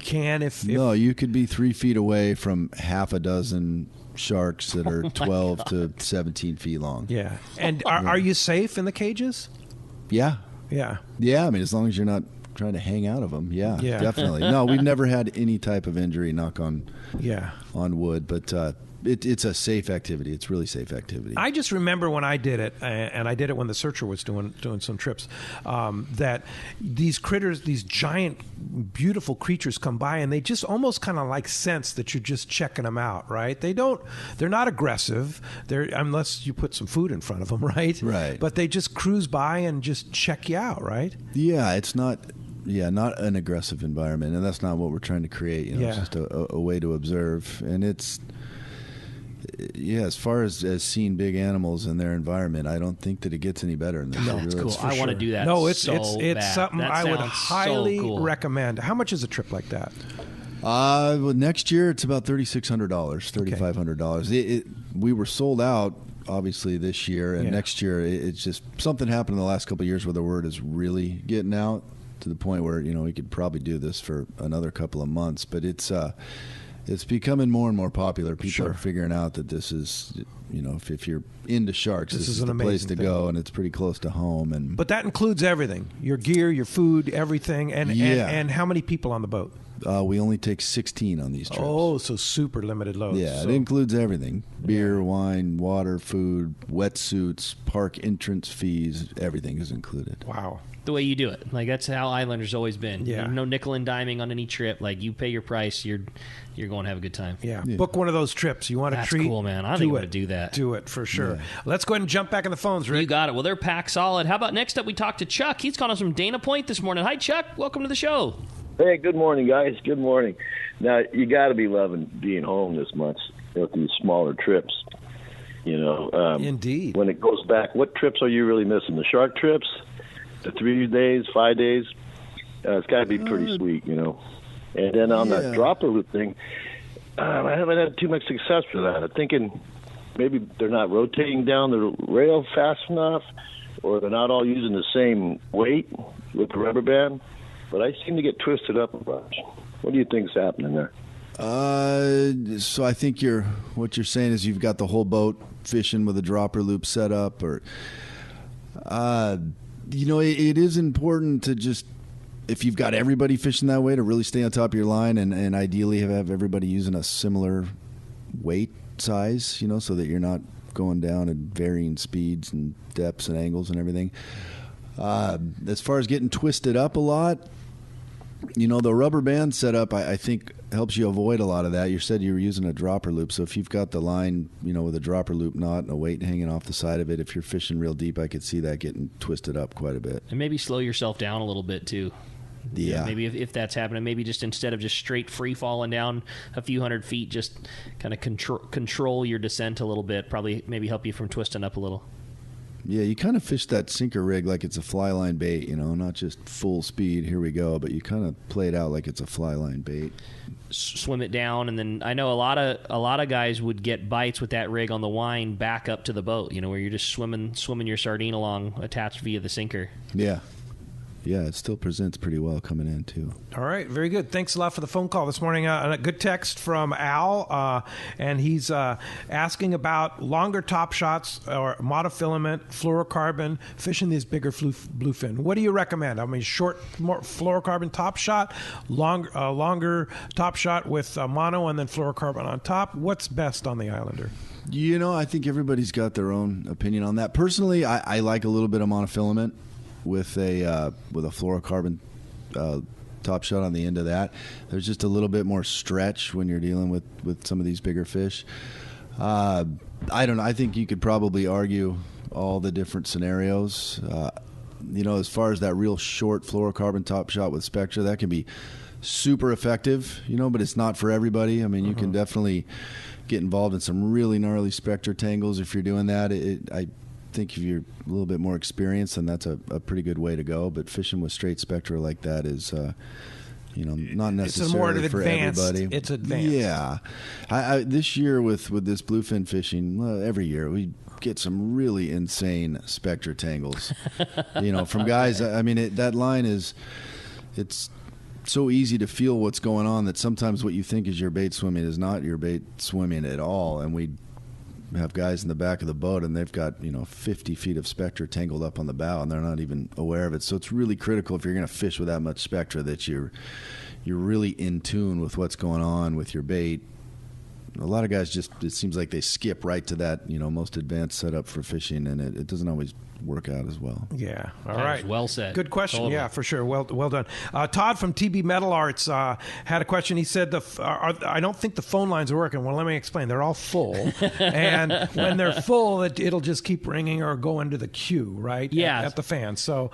S2: can if
S4: no, you could be 3 feet away from half a dozen sharks that are 12 to 17 feet long.
S2: Yeah. And are you safe in the cages?
S4: Yeah.
S2: Yeah.
S4: Yeah, I mean, as long as you're not trying to hang out of them. Yeah, definitely. No, we've never had any type of injury, knock on wood, but it's a safe activity. It's really safe activity.
S2: I just remember when I did it, and I did it when the Searcher was doing some trips, that these critters, these giant, beautiful creatures come by, and they just almost kind of like sense that you're just checking them out, right? They're not aggressive, unless you put some food in front of them, right?
S4: Right.
S2: But they just cruise by and just check you out, right?
S4: Yeah, it's not... Yeah, not an aggressive environment, and that's not what we're trying to create. It's just a way to observe, and it's as far as seeing big animals in their environment, I don't think that it gets any better than this.
S3: No, it's cool. I want to do that.
S2: No, it's
S3: bad.
S2: something
S3: that
S2: I would highly
S3: so cool.
S2: recommend. How much is a trip like that?
S4: Well, next year it's about $3,600, $3,500. We were sold out. Obviously this year, and next year it's just something happened in the last couple of years where the word is really getting out to the point where we could probably do this for another couple of months, but it's becoming more and more popular. People are figuring out that this is, if you're into sharks, this is the place to go, and it's pretty close to home.
S2: But that includes everything: your gear, your food, everything. And how many people on the boat?
S4: We only take 16 on these trips.
S2: Oh, so super limited loads.
S4: Yeah, it includes everything: beer, wine, water, food, wetsuits, park entrance fees. Everything is included.
S2: Wow.
S3: The way you do it, that's how Islander's always been.
S2: Yeah.
S3: No nickel and diming on any trip. You pay your price, you're going to have a good time.
S2: Yeah. Book one of those trips. You want a treat?
S3: That's cool, man. I think I'm going to do that.
S2: Do it for sure. Yeah. Let's go ahead and jump back in the phones, Rick.
S3: You got it. Well, they're packed solid. How about next up? We talked to Chuck. He's calling us from Dana Point this morning. Hi, Chuck. Welcome to the show.
S15: Hey, good morning, guys. Good morning. Now you got to be loving being home this much with these smaller trips.
S2: Indeed.
S15: When it goes back, what trips are you really missing? The shark trips? The 3 days, 5 days, it's got to be pretty sweet, And then on the dropper loop thing, I haven't had too much success for that. I'm thinking maybe they're not rotating down the rail fast enough, or they're not all using the same weight with the rubber band. But I seem to get twisted up a bunch. What do you think's happening there?
S4: So I think what you're saying is you've got the whole boat fishing with a dropper loop set up, or it is important to just, if you've got everybody fishing that way, to really stay on top of your line and ideally have everybody using a similar weight size, so that you're not going down at varying speeds and depths and angles and everything. As far as getting twisted up a lot, the rubber band setup, I think, helps you avoid a lot of that. You said you were using a dropper loop, so if you've got the line, with a dropper loop knot and a weight hanging off the side of it, if you're fishing real deep, I could see that getting twisted up quite a bit.
S3: And maybe slow yourself down a little bit, too.
S4: Yeah.
S3: Maybe if that's happening, maybe just instead of just straight free falling down a few hundred feet, just kind of control your descent a little bit, probably maybe help you from twisting up a little.
S4: Yeah, you kind of fish that sinker rig like it's a fly line bait, not just full speed, here we go, but you kind of play it out like it's a fly line bait.
S3: Swim it down, and then I know a lot of guys would get bites with that rig on the wind back up to the boat, where you're just swimming your sardine along attached via the sinker.
S4: Yeah. Yeah, it still presents pretty well coming in, too.
S2: All right, very good. Thanks a lot for the phone call this morning. A good text from Al, and he's asking about longer top shots or monofilament, fluorocarbon, fishing these bigger bluefin. What do you recommend? I mean, short, more fluorocarbon top shot, longer top shot with mono and then fluorocarbon on top. What's best on the Islander?
S4: I think everybody's got their own opinion on that. Personally, I like a little bit of monofilament with a fluorocarbon top shot on the end of that. There's just a little bit more stretch when you're dealing with some of these bigger fish. I don't know. I think you could probably argue all the different scenarios. As far as that real short fluorocarbon top shot with Spectra, that can be super effective, but it's not for everybody. I mean, you can definitely get involved in some really gnarly Spectra tangles if you're doing that. I think if you're a little bit more experienced, then that's a pretty good way to go. But fishing with straight Spectra like that is, not necessarily for everybody.
S2: It's advanced.
S4: Yeah. I this year with this bluefin fishing, every year we get some really insane Spectra tangles. From guys. I mean, that line is it's so easy to feel what's going on that sometimes what you think is your bait swimming is not your bait swimming at all. And we have guys in the back of the boat, and they've got 50 feet of spectra tangled up on the bow, and they're not even aware of it. So it's really critical if you're going to fish with that much spectra that you're really in tune with what's going on with your bait. A lot of guys it seems like they skip right to that most advanced setup for fishing, and it doesn't always work out as well.
S2: Yeah. All
S3: That
S2: right.
S3: was well said.
S2: Good question.
S3: Totally.
S2: Yeah, for sure. Well done. Todd from TB Metal Arts had a question. He said, I don't think the phone lines are working. Well, let me explain. They're all full. And when they're full, it'll just keep ringing or go into the queue, right?
S3: Yeah.
S2: At the fan. So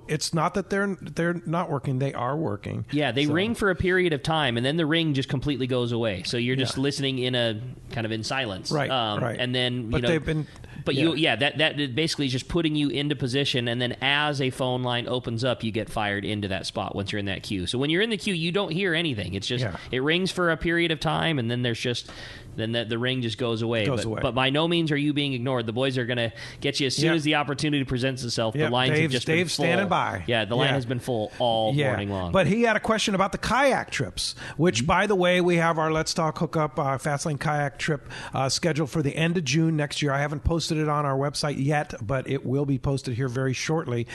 S2: it's not that they're not working. They are working.
S3: Yeah, they ring for a period of time, and then the ring just completely goes away. So you're just listening in a kind of in silence.
S2: Right, right.
S3: And then,
S2: But they've been...
S3: But that basically is just putting you into position, and then as a phone line opens up, you get fired into that spot once you're in that queue. So when you're in the queue, you don't hear anything. It's just it rings for a period of time, and then there's just the ring just goes away. But by no means are you being ignored. The boys are going to get you as soon as the opportunity presents itself. The lines have just been full.
S2: standing by.
S3: Yeah, the line has been full all morning long.
S2: But he had a question about the kayak trips, which, by the way, we have our Let's Talk Hookup Fastlane kayak trip scheduled for the end of June next year. I haven't posted it on our website yet, but it will be posted here very shortly.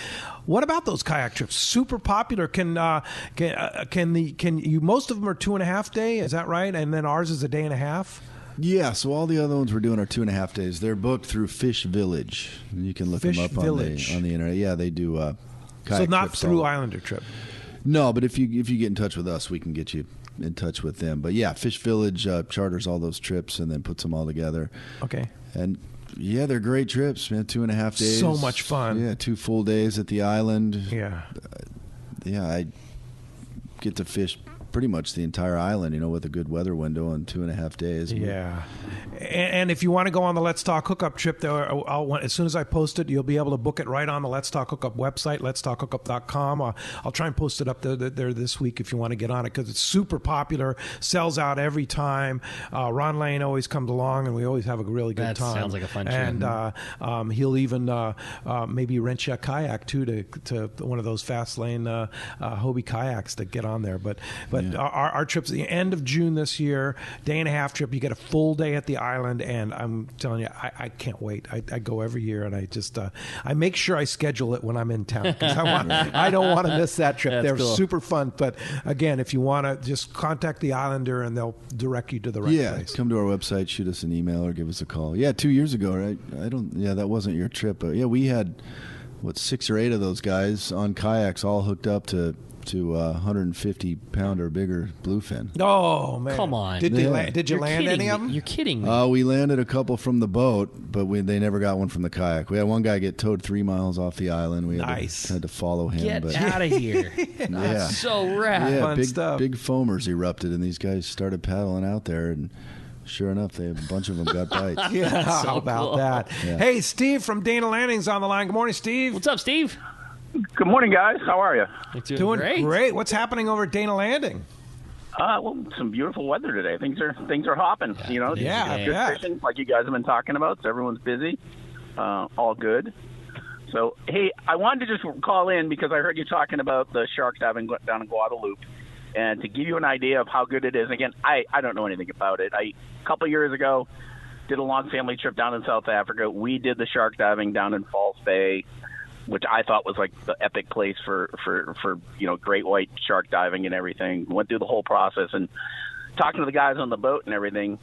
S2: What about those kayak trips? Super popular. Can you? Most of them are 2.5 days. Is that right? And then ours is a day and a half.
S4: Yeah, so all the other ones we're doing are 2.5 days. They're booked through Fish Village. You can look them up on the internet. Yeah, they do kayak
S2: So not
S4: trips
S2: through Islander Trip.
S4: No, but if you get in touch with us, we can get you in touch with them. But yeah, Fish Village charters all those trips and then puts them all together.
S2: Okay.
S4: And yeah, they're great trips, man. 2.5 days.
S2: So much fun.
S4: Yeah, 2 full days at the island.
S2: Yeah.
S4: I get to fish pretty much the entire island, with a good weather window on 2.5 days.
S2: Yeah. And if you want to go on the Let's Talk Hookup trip, as soon as I post it, you'll be able to book it right on the Let's Talk Hookup website, letstalkhookup.com. I'll try and post it up there this week if you want to get on it, because it's super popular, sells out every time. Ron Lane always comes along, and we always have a really good time.
S3: That sounds like a fun trip.
S2: And he'll even maybe rent you a kayak, too, to one of those Fastlane Hobie kayaks to get on there. But our trip's at the end of June this year, day and a half trip. You get a full day at the island, and I'm telling you, I can't wait. I go every year, and I just I make sure I schedule it when I'm in town, because I don't want to miss that trip.
S3: That's
S2: They're
S3: cool.
S2: super fun. But again, if you want to, just contact the Islander, and they'll direct you to the right place.
S4: Come to our website, shoot us an email, or give us a call. Yeah, 2 years ago, right? That wasn't your trip, but yeah, we had 6 or 8 of those guys on kayaks, all hooked up to 150-pound or bigger bluefin.
S2: Oh man!
S3: Come on!
S2: Did you land any of them?
S3: You're kidding me.
S4: We landed a couple from the boat, but they never got one from the kayak. We had one guy get towed 3 miles off the island. We had to follow him.
S3: Get out of here! That's so rad.
S4: Yeah,
S2: Fun stuff.
S4: big foamers erupted, and these guys started paddling out there, and sure enough, a bunch of them got bites.
S2: Yeah,
S3: So
S2: how about
S3: cool.
S2: that?
S4: Yeah.
S2: Hey, Steve from Dana Landing's on the line. Good morning, Steve.
S3: What's up, Steve?
S16: Good morning, guys. How are you?
S2: Doing great. What's happening over at Dana Landing?
S16: Well, some beautiful weather today. Things are hopping. Good fishing, like you guys have been talking about. So everyone's busy. All good. So, hey, I wanted to just call in because I heard you talking about the shark diving down in Guadalupe, and to give you an idea of how good it is. Again, I don't know anything about it. A couple of years ago, did a long family trip down in South Africa. We did the shark diving down in False Bay, which I thought was like the epic place for great white shark diving and everything. Went through the whole process, and talking to the guys on the boat and everything,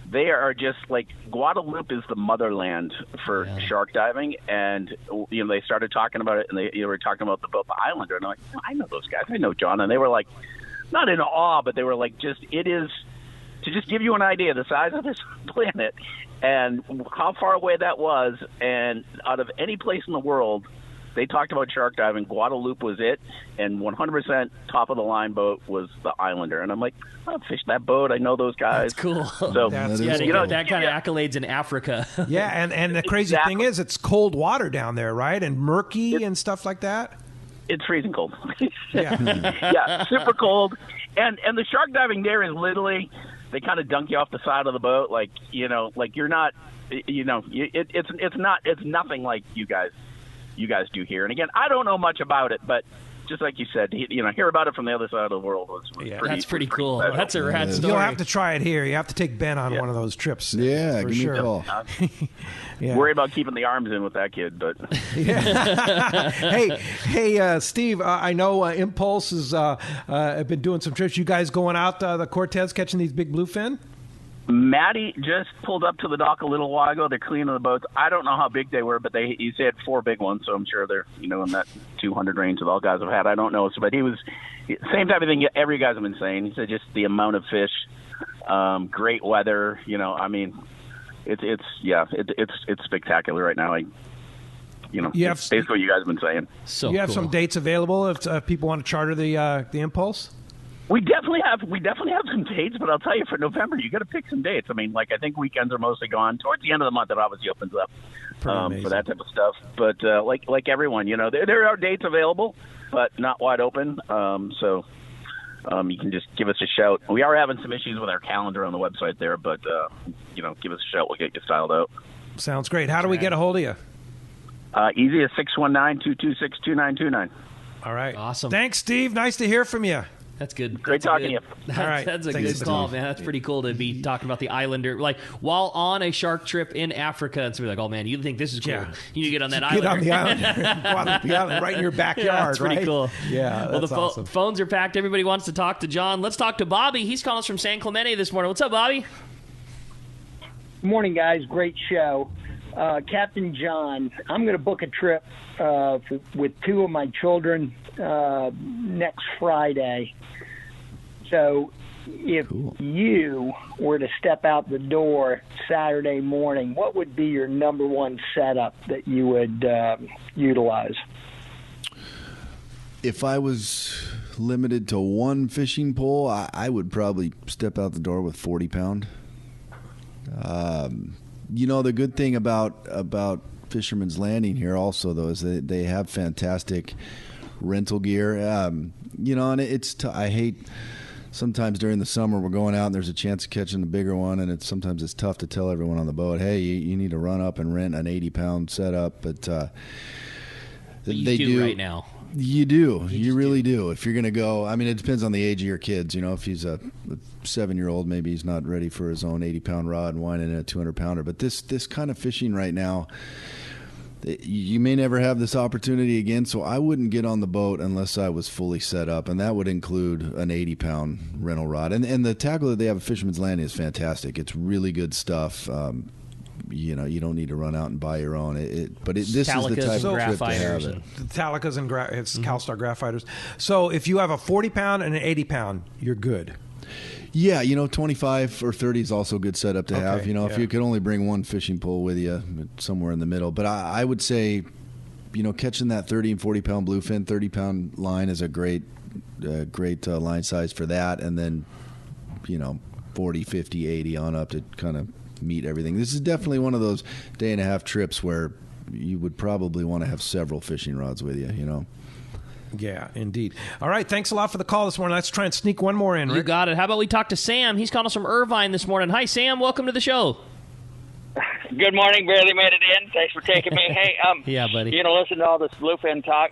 S16: they are just like, Guadalupe is the motherland for shark diving. And they started talking about it, and they were talking about the Islander, and I'm like, I know those guys, I know John, and they were like, not in awe, but they were like, it is, to just give you an idea of the size of this planet and how far away that was, and out of any place in the world, they talked about shark diving, Guadalupe was it, and 100% top of the line boat was the Islander. And I'm like, I've fished that boat, I know those guys.
S3: That's cool.
S16: So
S3: that kind of accolades in Africa.
S2: Yeah, and the crazy thing is, it's cold water down there, right? And murky and stuff like that.
S16: It's freezing cold.
S2: Yeah.
S16: Yeah, super cold. And the shark diving there is literally, they kind of dunk you off the side of the boat, like you're not, it's nothing like you guys do here. And again, I don't know much about it, but just like you said, hear about it from the other side of the world was
S3: that's pretty cool.
S16: Special.
S3: That's a rad story.
S2: You'll have to try it here. You have to take Ben on one of those trips.
S4: Yeah,
S2: for
S4: give me
S2: sure.
S4: a call.
S16: Worry about keeping the arms in with that kid, but
S2: hey, Steve. I know Impulse has been doing some trips. You guys going out the Cortez catching these big bluefin?
S16: Maddie just pulled up to the dock a little while ago. They're cleaning the boats. I don't know how big they were, but he said 4 big ones, so I'm sure they're in that 200 range that all guys have had. I don't know, but he was same type of thing every guy's been saying. He said just the amount of fish, great weather. It's spectacular right now. It's basically what you guys have been saying.
S2: So you have some dates available if people want to charter the Impulse.
S16: We definitely have some dates, but I'll tell you, for November, you got to pick some dates. I mean, I think weekends are mostly gone. Towards the end of the month, it obviously opens up for that type of stuff. But like everyone, there are dates available, but not wide open. So you can just give us a shout. We are having some issues with our calendar on the website there, but give us a shout. We'll get you styled out.
S2: Sounds great. How do we get a hold of you?
S16: Easy as 619-226-2929.
S2: All right.
S3: Awesome.
S2: Thanks, Steve. Nice to hear from you.
S3: That's good.
S16: Great talking to you.
S2: All right.
S3: That's a good call, man. That's pretty cool to be talking about the Islander. While on a shark trip in Africa, and somebody's like, oh, man, you think this is cool. Yeah. You need to get on that
S2: Get
S3: Islander.
S2: Get on the island right in your backyard,
S3: That's pretty cool.
S2: Yeah,
S3: well,
S2: that's awesome.
S3: Phones are packed. Everybody wants to talk to John. Let's talk to Bobby. He's calling us from San Clemente this morning. What's up, Bobby?
S17: Good morning, guys. Great show. Captain John, I'm going to book a trip with 2 of my children next Friday. So if you were to step out the door Saturday morning, what would be your number one setup that you would utilize?
S4: If I was limited to one fishing pole, I would probably step out the door with 40-pound. The good thing about Fisherman's Landing here also, though, is that they have fantastic rental gear. And I hate sometimes during the summer we're going out and there's a chance of catching the bigger one, and sometimes it's tough to tell everyone on the boat, hey, you need to run up and rent an 80-pound setup. But
S3: they do right now.
S4: You do. You really do. If you're going to go, I mean, it depends on the age of your kids. If he's a 7-year-old, maybe he's not ready for his own 80-pound rod and whining in a 200-pounder. But this kind of fishing right now, you may never have this opportunity again, so I wouldn't get on the boat unless I was fully set up, and that would include an 80-pound rental rod. And the tackle that they have at Fisherman's Landing is fantastic. It's really good stuff. You don't need to run out and buy your own. This is the type of trip to have it.
S2: Talicas and it's CalStar Graphiters. So if you have a 40-pound and an 80-pound, you're good.
S4: Yeah, 25 or 30 is also a good setup to have. If you could only bring one fishing pole with you, somewhere in the middle. But I would say, catching that 30 and 40-pound bluefin, 30-pound line is a great line size for that. And then, 40, 50, 80 on up to kind of meet everything. This is definitely one of those day-and-a-half trips where you would probably want to have several fishing rods with you,
S2: Yeah, indeed. All right, thanks a lot for the call this morning. Let's try and sneak one more in, Rick.
S3: You got it. How about we talk to Sam? He's calling us from Irvine this morning. Hi, Sam. Welcome to the show.
S18: Good morning. Barely made it in. Thanks for taking me. Hey,
S3: yeah, buddy.
S18: Listen to all this bluefin talk.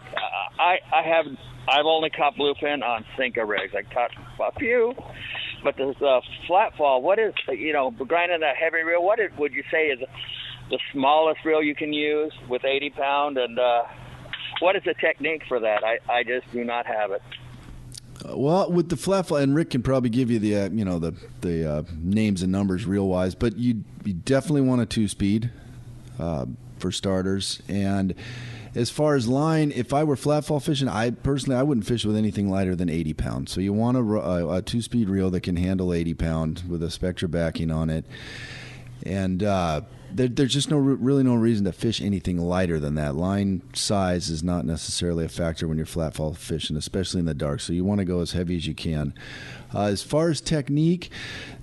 S18: I've only caught bluefin on Sinker rigs. I caught a few, but the flat fall. What is grinding that heavy reel? What would you say is the smallest reel you can use with 80-pound? And what is the technique for that? I just do not have it.
S4: Well, with the flat fly, and Rick can probably give you the names and numbers reel wise, but you definitely want a 2-speed for starters. And as far as line, if I were flat fall fishing, I wouldn't fish with anything lighter than 80 pounds. So you want a 2-speed reel that can handle 80 pound with a Spectra backing on it, and there's just really no reason to fish anything lighter than that. Line size is not necessarily a factor when you're flat fall fishing, especially in the dark. So you want to go as heavy as you can. As far as technique,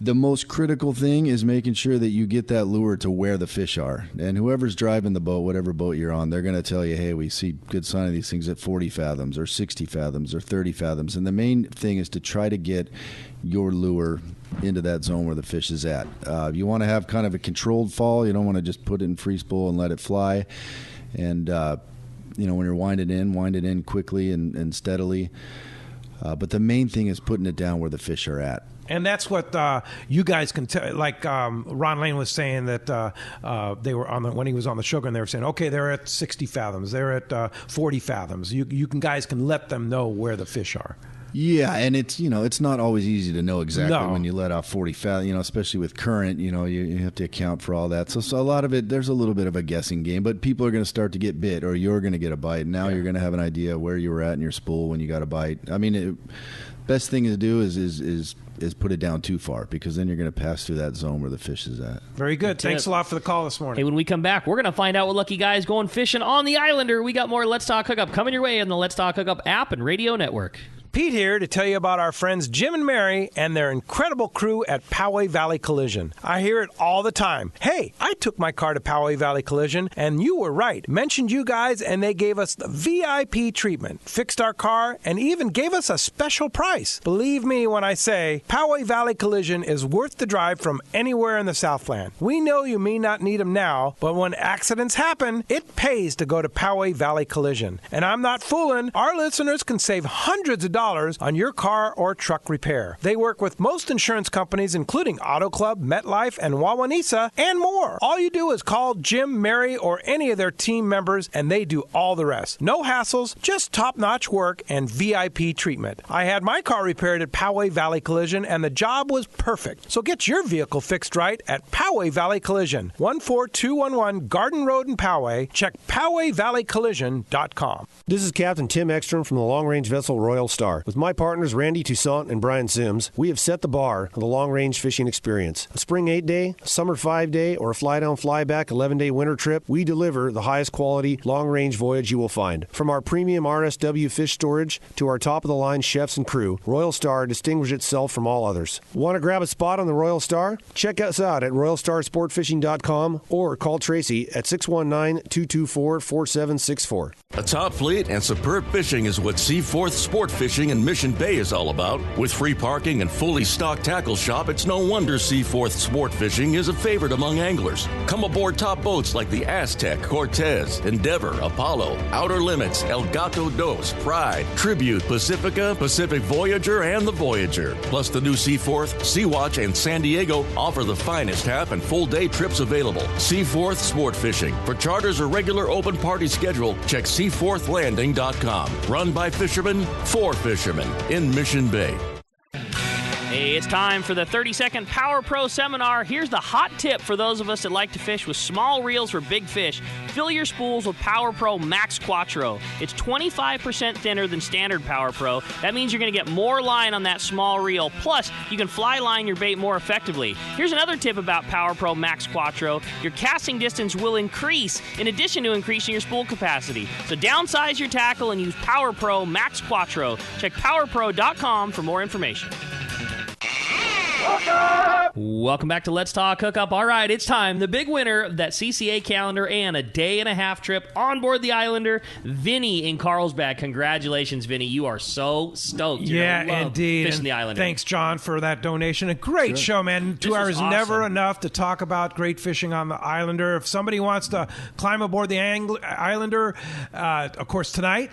S4: the most critical thing is making sure that you get that lure to where the fish are. And whoever's driving the boat, whatever boat you're on, they're going to tell you, hey, we see good sign of these things at 40 fathoms or 60 fathoms or 30 fathoms. And the main thing is to try to get your lure into that zone where the fish is at. You want to have kind of a controlled fall. You don't want to just put it in free spool and let it fly. And when you're wind it in quickly and steadily. But the main thing is putting it down where the fish are at.
S2: And that's what you guys can tell. Like Ron Lane was saying that they were when he was on the Sugar, and they were saying, okay, they're at 60 fathoms, they're at 40 fathoms. You guys can let them know where the fish are.
S4: Yeah, and it's not always easy to know exactly when you let off 40 fathoms, especially with current, you have to account for all that. So a lot of it, there's a little bit of a guessing game, but people are going to start to get bit, or you're going to get a bite. Now you're going to have an idea where you were at in your spool when you got a bite. I mean, best thing to do is put it down too far, because then you're going to pass through that zone where the fish is at.
S2: Very good. Thanks a lot for the call this morning.
S3: Hey, when we come back, we're going to find out what lucky guy is going fishing on the Islander. We got more Let's Talk Hookup coming your way on the Let's Talk Hookup app and radio network.
S2: Pete here to tell you about our friends Jim and Mary and their incredible crew at Poway Valley Collision. I hear it all the time. Hey, I took my car to Poway Valley Collision, and you were right. Mentioned you guys, and they gave us the VIP treatment, fixed our car, and even gave us a special price. Believe me when I say Poway Valley Collision is worth the drive from anywhere in the Southland. We know you may not need them now, but when accidents happen, it pays to go to Poway Valley Collision. And I'm not fooling. Our listeners can save hundreds of dollars on your car or truck repair. They work with most insurance companies, including Auto Club, MetLife, and Wawanesa, and more. All you do is call Jim, Mary, or any of their team members, and they do all the rest. No hassles, just top-notch work and VIP treatment. I had my car repaired at Poway Valley Collision, and the job was perfect. So get your vehicle fixed right at Poway Valley Collision, 14211 Garden Road in Poway. Check PowayValleyCollision.com.
S19: This is Captain Tim Ekstrom from the long-range vessel Royal Star. With my partners Randy Toussaint and Brian Sims, we have set the bar for the long-range fishing experience. A spring 8-day, a summer 5-day, or a fly-down, fly-back 11-day winter trip, we deliver the highest quality long-range voyage you will find. From our premium RSW fish storage to our top-of-the-line chefs and crew, Royal Star distinguishes itself from all others. Want to grab a spot on the Royal Star? Check us out at RoyalStarSportFishing.com or call Tracy at 619-224-4764.
S20: A top fleet and superb fishing is what Seaforth Sport Fishing in Mission Bay is all about. With free parking and fully stocked tackle shop, it's no wonder Seaforth Sport Fishing is a favorite among anglers. Come aboard top boats like the Aztec, Cortez, Endeavor, Apollo, Outer Limits, El Gato Dos, Pride, Tribute, Pacifica, Pacific Voyager, and the Voyager. Plus the new Seaforth, Sea-Watch, and San Diego offer the finest half and full day trips available. Seaforth Sport Fishing. For charters or regular open party schedule, check SeaforthLanding.com. Run by fishermen for fishermen in Mission Bay.
S3: Hey, it's time for the 30-second Power Pro seminar. Here's the hot tip for those of us that like to fish with small reels for big fish. Fill your spools with Power Pro Max Quattro. It's 25% thinner than standard Power Pro. That means you're going to get more line on that small reel. Plus, you can fly line your bait more effectively. Here's another tip about Power Pro Max Quattro. Your casting distance will increase in addition to increasing your spool capacity. So downsize your tackle and use Power Pro Max Quattro. Check PowerPro.com for more information. Welcome back to Let's Talk Hookup. All right, it's time. The big winner of that CCA calendar and a day-and-a-half trip on board the Islander, Vinny in Carlsbad. Congratulations, Vinny. You are so stoked.
S2: Yeah, indeed.
S3: Fishing the Islander.
S2: Thanks, John, for that donation. A great show, man. 2 hours
S3: awesome.
S2: Never enough to talk about great fishing on the Islander. If somebody wants to climb aboard the Islander, of course, tonight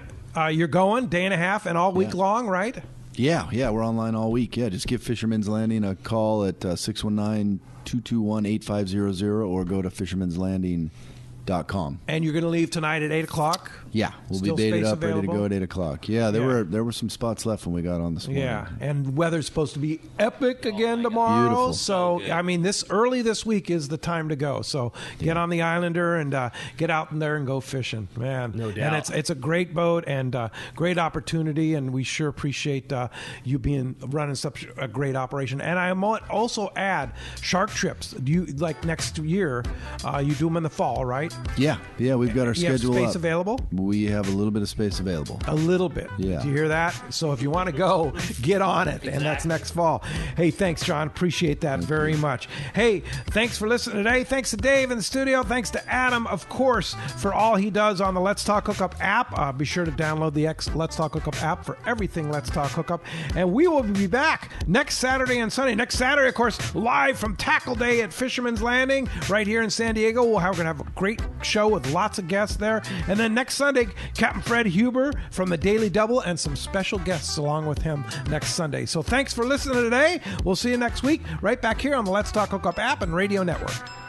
S2: you're going, day and a half and all week long, right?
S4: Yeah, we're online all week. Yeah, just give Fisherman's Landing a call at 619-221-8500 or go to fishermanslanding.com.
S2: And you're going to leave tonight at 8 o'clock?
S4: Yeah, we'll
S2: Still
S4: be baited up,
S2: available?
S4: ready to go at 8 o'clock. Yeah, there were some spots left when we got on this morning.
S2: Yeah, and weather's supposed to be epic again tomorrow.
S4: Beautiful.
S2: So, I mean, this week is the time to go. So get on the Islander and get out in there and go fishing, man.
S3: No doubt.
S2: And it's a great boat and great opportunity, and we sure appreciate you running such a great operation. And I might also add shark trips. Do you like next year? You do them in the fall, right?
S4: Yeah, we've got our schedule
S2: have space
S4: up.
S2: Available?
S4: We have a little bit of space available.
S2: A little bit.
S4: Yeah.
S2: Do you hear that? So if you want to go, get on it. And that's next fall. Hey, thanks, John. Appreciate that very much. Hey, thanks for listening today. Thanks to Dave in the studio. Thanks to Adam, of course, for all he does on the Let's Talk Hookup app. Be sure to download the Let's Talk Hookup app for everything Let's Talk Hookup. And we will be back next Saturday and Sunday. Next Saturday, of course, live from Tackle Day at Fisherman's Landing right here in San Diego. We're going to have a great show with lots of guests there. And then next Sunday, Captain Fred Huber from the Daily Double and some special guests along with him next Sunday. So thanks for listening today. We'll see you next week right back here on the Let's Talk Hookup app and radio network.